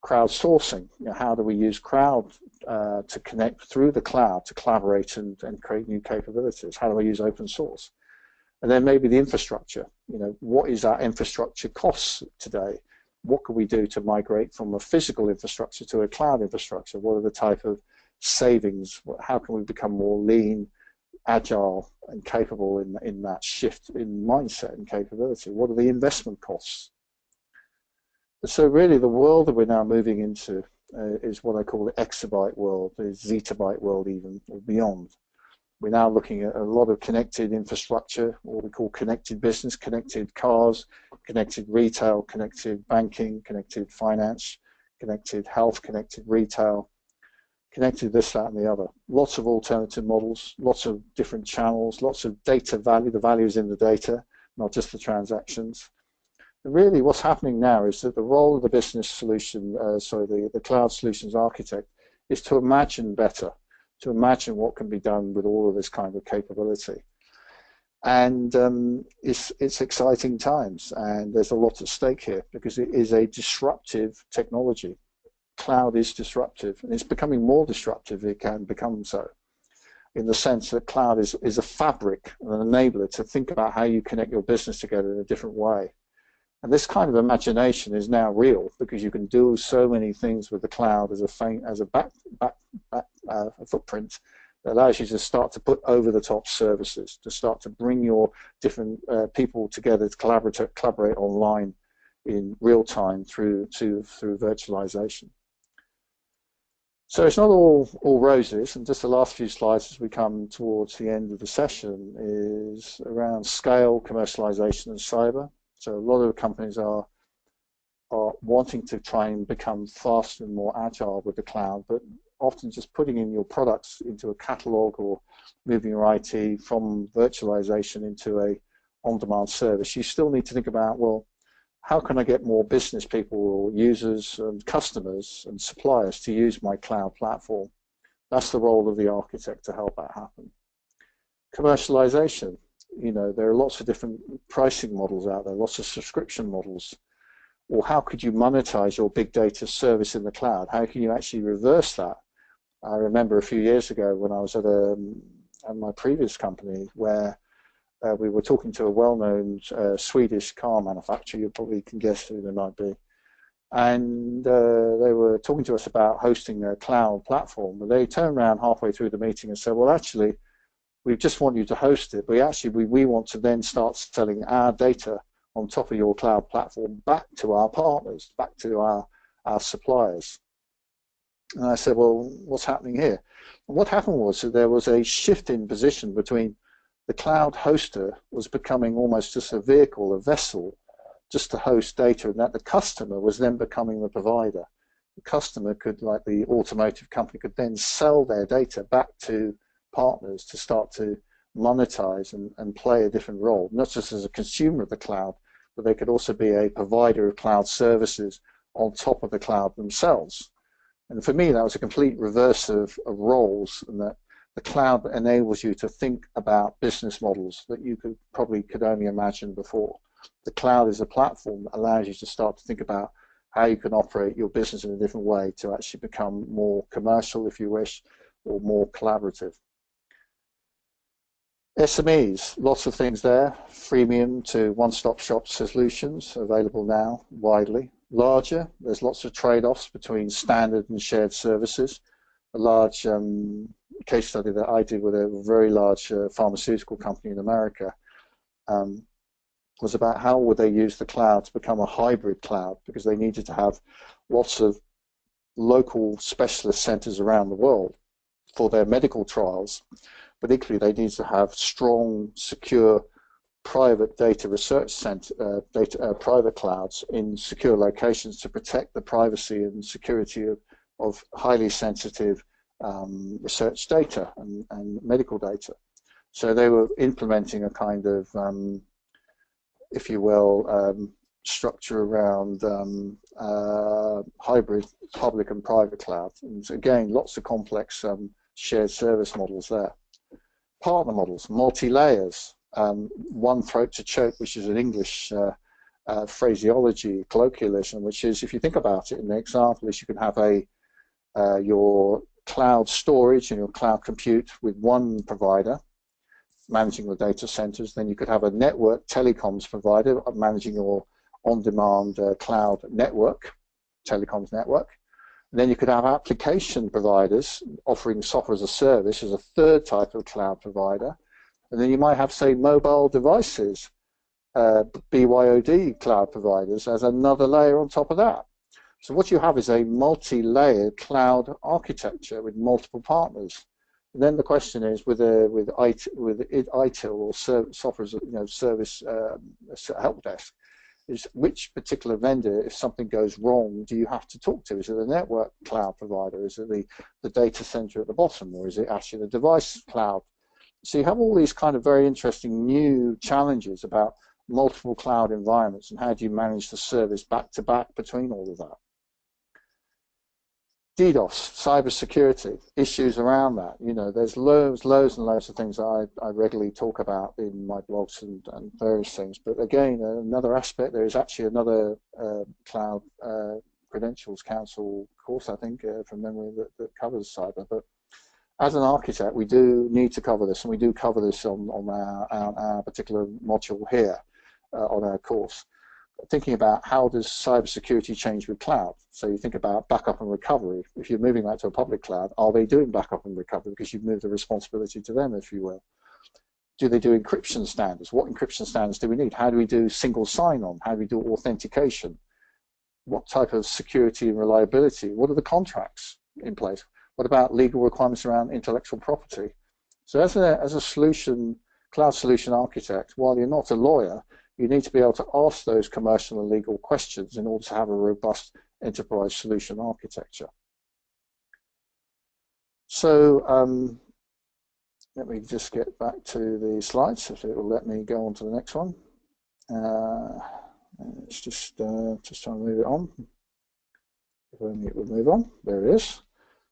Crowdsourcing, how do we use crowd to connect through the cloud to collaborate and create new capabilities? How do we use open source? And then maybe the infrastructure, what is our infrastructure costs today? What can we do to migrate from a physical infrastructure to a cloud infrastructure? What are the type of savings? How can we become more lean, agile, and capable in that shift in mindset and capability? What are the investment costs? So really the world that we're now moving into is what I call the exabyte world, the zettabyte world even, or beyond. We're now looking at a lot of connected infrastructure, what we call connected business, connected cars, connected retail, connected banking, connected finance, connected health, connected retail, connected this, that, and the other. Lots of alternative models, lots of different channels, lots of data value. The value is in the data, not just the transactions. And really what's happening now is that the role of the business solution, the cloud solutions architect, is to imagine better, to imagine what can be done with all of this kind of capability. And it's exciting times, and there's a lot at stake here because it is a disruptive technology. Cloud is disruptive, and it's becoming more disruptive. It can become so, in the sense that cloud is a fabric, an enabler to think about how you connect your business together in a different way. And this kind of imagination is now real because you can do so many things with the cloud as a footprint that allows you to start to put over-the-top services, to start to bring your different people together to collaborate online in real time through virtualization. So it's not all roses, and just the last few slides as we come towards the end of the session is around scale, commercialization, and cyber. So a lot of companies are wanting to try and become faster and more agile with the cloud, but often just putting in your products into a catalog or moving your IT from virtualization into a on-demand service. You still need to think about, well, how can I get more business people or users and customers and suppliers to use my cloud platform? That's the role of the architect to help that happen. Commercialization, you know, there are lots of different pricing models out there, lots of subscription models. Or how could you monetize your big data service in the cloud? How can you actually reverse that? I remember a few years ago when I was at my previous company where we were talking to a well-known Swedish car manufacturer. You probably can guess who they might be. And they were talking to us about hosting a cloud platform. But they turned around halfway through the meeting and said, well, actually, we just want you to host it. But we want to then start selling our data on top of your cloud platform back to our partners, back to our suppliers. And I said, well, what's happening here? And what happened was that there was a shift in position between the cloud hoster was becoming almost just a vehicle, a vessel, just to host data, and that the customer was then becoming the provider. The customer could, like the automotive company, could then sell their data back to partners to start to monetize and play a different role, not just as a consumer of the cloud, but they could also be a provider of cloud services on top of the cloud themselves. And for me, that was a complete reverse of roles, and that the cloud enables you to think about business models that you could only imagine before. The cloud is a platform that allows you to start to think about how you can operate your business in a different way to actually become more commercial, if you wish, or more collaborative. SMEs, lots of things there, freemium to one-stop shop solutions available now widely. Larger, there's lots of trade-offs between standard and shared services. A large case study that I did with a very large pharmaceutical company in America was about how would they use the cloud to become a hybrid cloud, because they needed to have lots of local specialist centers around the world for their medical trials, but equally they need to have strong, secure, private data research center, private clouds in secure locations to protect the privacy and security of highly sensitive research data and medical data. So they were implementing a kind of, if you will, structure around hybrid public and private cloud. And again, lots of complex shared service models there. Partner models, multi-layers, one throat to choke, which is an English phraseology, colloquialism, which is, if you think about it, an example is you can have your cloud storage and your cloud compute with one provider managing the data centers. Then you could have a network telecoms provider managing your on-demand cloud network, telecoms network. And then you could have application providers offering software as a service as a third type of cloud provider. And then you might have, say, mobile devices, BYOD cloud providers as another layer on top of that. So what you have is a multi-layered cloud architecture with multiple partners. And then the question is, with ITIL or software as service help desk, is which particular vendor, if something goes wrong, do you have to talk to? Is it the network cloud provider? Is it the data center at the bottom? Or is it actually the device cloud? So you have all these kind of very interesting new challenges about multiple cloud environments and how do you manage the service back to back between all of that. DDoS, cybersecurity, issues around that. You know, there's loads and loads of things that I regularly talk about in my blogs and various things. But again, another aspect, there is actually another Cloud Credentials Council course, I think, from memory, that covers cyber. But as an architect, we do need to cover this, and we do cover this on our particular module here on our course. Thinking about how does cybersecurity change with cloud. So you think about backup and recovery. If you're moving that to a public cloud, are they doing backup and recovery because you've moved the responsibility to them, if you will? Do they do encryption standards? What encryption standards do we need? How do we do single sign-on? How do we do authentication? What type of security and reliability? What are the contracts in place? What about legal requirements around intellectual property? So as a solution, cloud solution architect, while you're not a lawyer, you need to be able to ask those commercial and legal questions in order to have a robust enterprise solution architecture. So let me just get back to the slides, if it will let me go on to the next one. It's just trying to move it on. If only it would move on. There it is.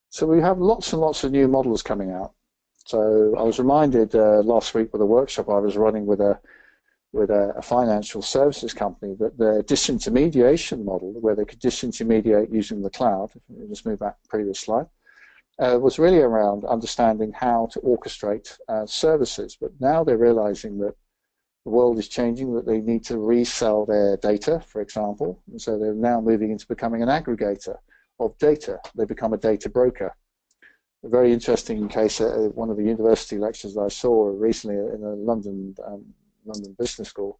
So we have lots and lots of new models coming out. So I was reminded last week with a workshop I was running with a financial services company that their disintermediation model, where they could disintermediate using the cloud, if we just move back to the previous slide, was really around understanding how to orchestrate services. But now they're realizing that the world is changing, that they need to resell their data, for example, and so they're now moving into becoming an aggregator of data. They become a data broker. A very interesting case at one of the university lectures that I saw recently in a London Business School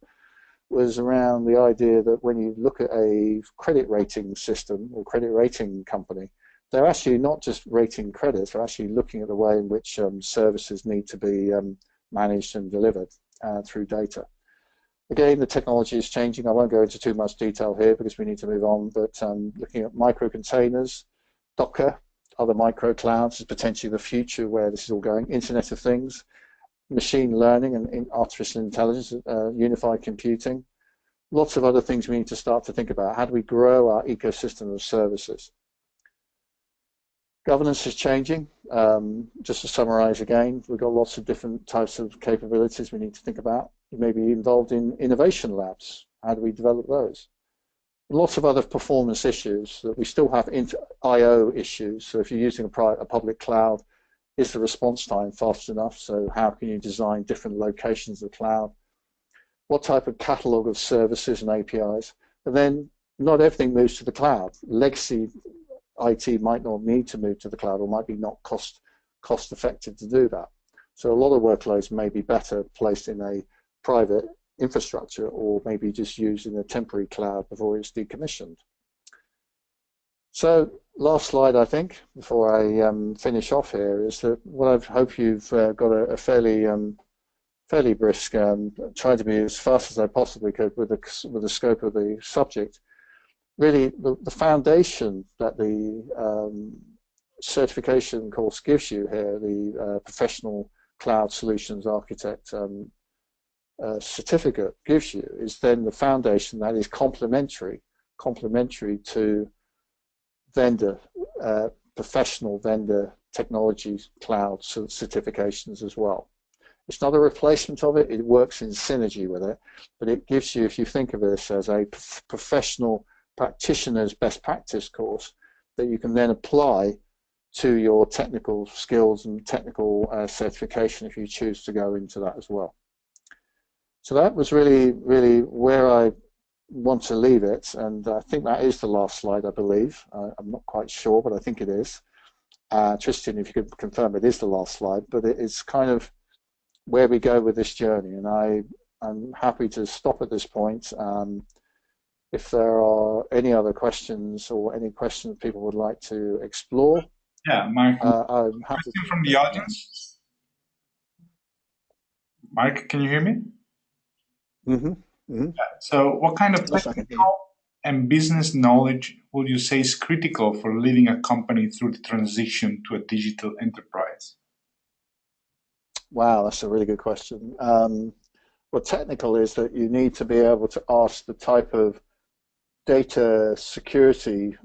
was around the idea that when you look at a credit rating system or credit rating company, they're actually not just rating credits, they're actually looking at the way in which services need to be managed and delivered through data. Again, the technology is changing. I won't go into too much detail here because we need to move on, but looking at micro containers, Docker, other micro clouds is potentially the future where this is all going. Internet of Things, machine learning and artificial intelligence, unified computing, lots of other things we need to start to think about. How do we grow our ecosystem of services? Governance is changing. Just to summarize again, we've got lots of different types of capabilities we need to think about. You may be involved in innovation labs. How do we develop those? Lots of other performance issues that we still have I/O issues. So if you're using a public cloud, is the response time fast enough? So how can you design different locations of the cloud? What type of catalog of services and APIs? And then not everything moves to the cloud. Legacy IT might not need to move to the cloud or might be not cost effective to do that. So a lot of workloads may be better placed in a private infrastructure or maybe just used in a temporary cloud before it's decommissioned. So last slide, I think, before I finish off here, is that what I hope you've got a fairly brisk, trying to be as fast as I possibly could with the scope of the subject. Really, the foundation that the certification course gives you here, the Professional Cloud Solutions Architect certificate gives you, is then the foundation that is complementary to vendor, professional vendor technology cloud certifications as well. It's not a replacement of it, it works in synergy with it, but it gives you, if you think of this as a professional practitioner's best practice course that you can then apply to your technical skills and technical certification if you choose to go into that as well. So that was really where I want to leave it, and I think that is the last slide, I believe. I'm not quite sure, but I think it is. Tristan, if you could confirm it is the last slide, but it's kind of where we go with this journey, and I'm happy to stop at this point. If there are any other questions or any questions people would like to explore. Yeah, Mark, I'm happy question from the audience. Mark, can you hear me? Mm-hmm. Mm-hmm. So what kind of technical and business knowledge would you say is critical for leading a company through the transition to a digital enterprise? Wow, that's a really good question. What technical is that you need to be able to ask the type of data security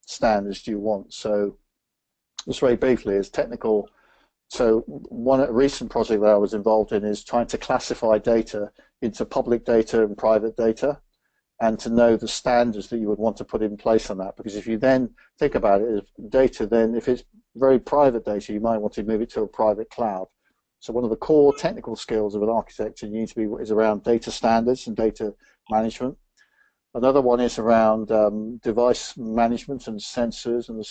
standards do you want? So just very briefly, as technical. So one recent project that I was involved in is trying to classify data into public data and private data, and to know the standards that you would want to put in place on that. Because if you then think about it as data, then if it's very private data, you might want to move it to a private cloud. So one of the core technical skills of an architect you need to be is around data standards and data management. Another one is around device management and sensors and the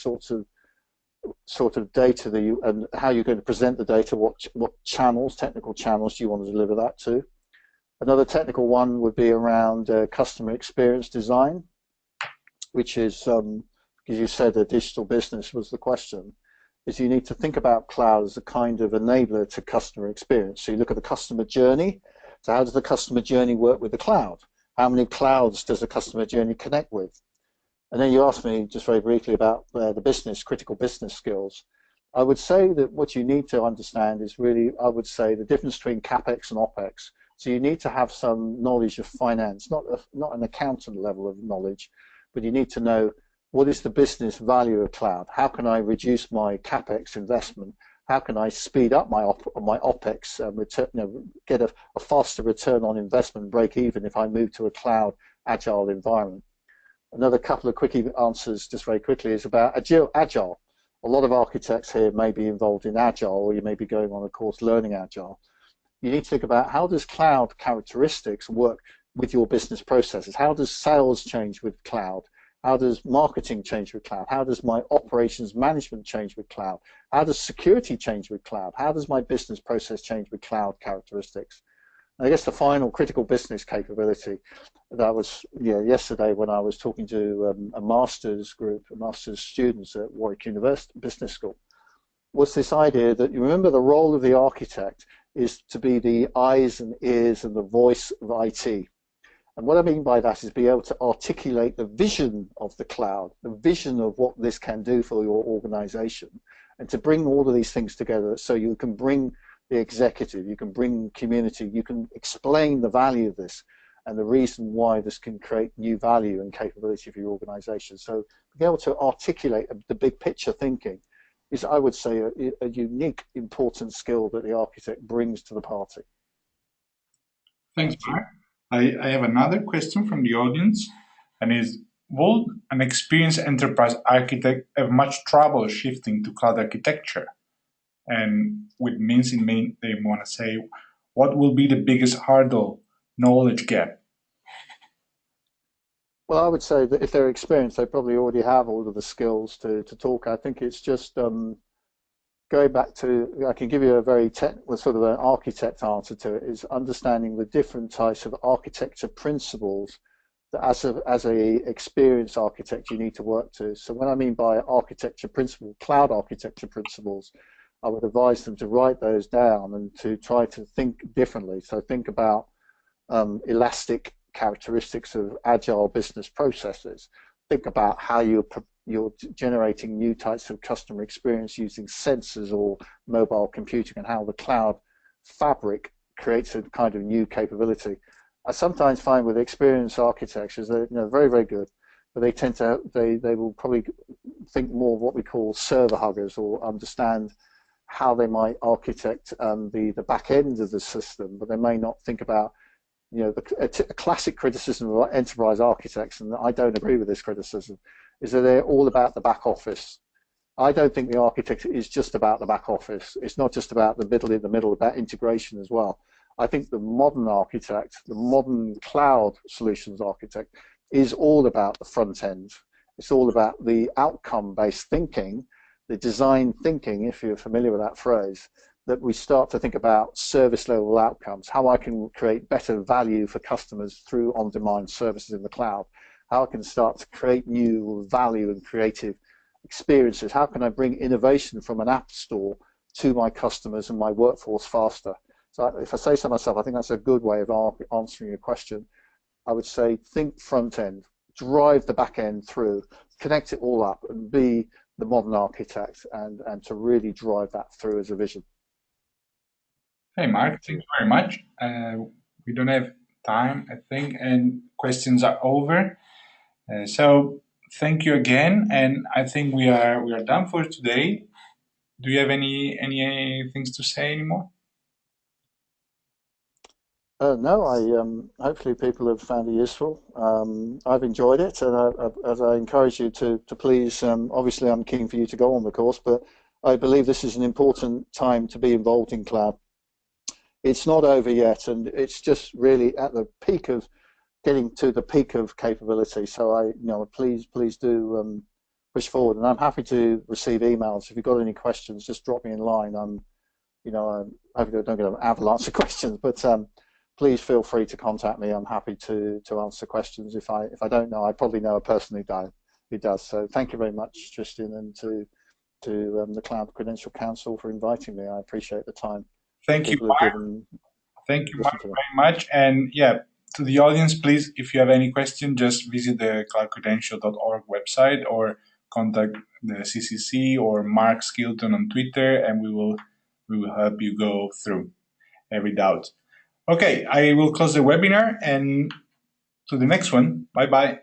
sort of data that you, and how you're going to present the data, what channels, technical channels do you want to deliver that to. Another technical one would be around customer experience design, which is, as you said, a digital business was the question, is you need to think about cloud as a kind of enabler to customer experience. So you look at the customer journey. So how does the customer journey work with the cloud? How many clouds does the customer journey connect with? And then you asked me just very briefly about the critical business skills. I would say that what you need to understand is really, I would say, the difference between CapEx and OpEx. So you need to have some knowledge of finance, not an accountant level of knowledge, but you need to know what is the business value of cloud? How can I reduce my CapEx investment? How can I speed up my OpEx return, get a faster return on investment, break even if I move to a cloud agile environment? Another couple of quick answers, just very quickly, is about agile. A lot of architects here may be involved in agile, or you may be going on a course learning agile. You need to think about how does cloud characteristics work with your business processes? How does sales change with cloud? How does marketing change with cloud? How does my operations management change with cloud? How does security change with cloud? How does my business process change with cloud characteristics? And I guess the final critical business capability that was yesterday when I was talking to a master's group, master's students at Warwick University Business School, was this idea that you remember the role of the architect is to be the eyes and ears and the voice of IT. And what I mean by that is be able to articulate the vision of the cloud, the vision of what this can do for your organization, and to bring all of these things together so you can bring the executive, you can bring community, you can explain the value of this and the reason why this can create new value and capability for your organization. So being able to articulate the big picture thinking is, I would say, a unique, important skill that the architect brings to the party. Thanks, Mark. I have another question from the audience, and is, will an experienced enterprise architect have much trouble shifting to cloud architecture? And with means in main, they want to say, what will be the biggest hurdle, knowledge gap? Well, I would say that if they're experienced, they probably already have all of the skills to talk. I think it's just going back to, I can give you a very technical sort of an architect answer to it, is understanding the different types of architecture principles that as a experienced architect you need to work to. So when I mean by architecture principles, cloud architecture principles, I would advise them to write those down and to try to think differently. So think about elastic characteristics of agile business processes. Think about how you're generating new types of customer experience using sensors or mobile computing, and how the cloud fabric creates a kind of new capability. I sometimes find with experienced architectures that very, very good, but they tend to they will probably think more of what we call server huggers, or understand how they might architect the back end of the system, but they may not think about a classic criticism of enterprise architects, and I don't agree with this criticism, is that they're all about the back office. I don't think the architect is just about the back office. It's not just about the middle, about integration as well. I think the modern architect, the modern cloud solutions architect, is all about the front end. It's all about the outcome-based thinking, the design thinking, if you're familiar with that phrase, that we start to think about service level outcomes, how I can create better value for customers through on-demand services in the cloud, how I can start to create new value and creative experiences, how can I bring innovation from an app store to my customers and my workforce faster. So if I say so myself, I think that's a good way of answering your question. I would say think front end, drive the back end through, connect it all up, and be the modern architect, and to really drive that through as a vision. Hey, Mark, thank you very much. We don't have time, I think, and questions are over. So thank you again, and I think we are done for today. Do you have any things to say anymore? No, hopefully people have found it useful. I've enjoyed it, and as I encourage you to please, obviously I'm keen for you to go on the course, but I believe this is an important time to be involved in cloud. It's not over yet, and it's just really at the peak of getting to the peak of capability. So please do push forward, and I'm happy to receive emails. If you've got any questions, just drop me in line. I hope you don't get an avalanche of questions, but please feel free to contact me. I'm happy to answer questions. If I don't know, I probably know a person who does. So thank you very much, Tristan, and to the Cloud Credential Council for inviting me. I appreciate the time Thank you, people have Mark. given Thank you, Mark, listen to them. very much. And yeah, to the audience, please, if you have any question, just visit the cloudcredential.org website or contact the CCC or Mark Skilton on Twitter, and we will help you go through every doubt. Okay, I will close the webinar and to the next one. Bye bye.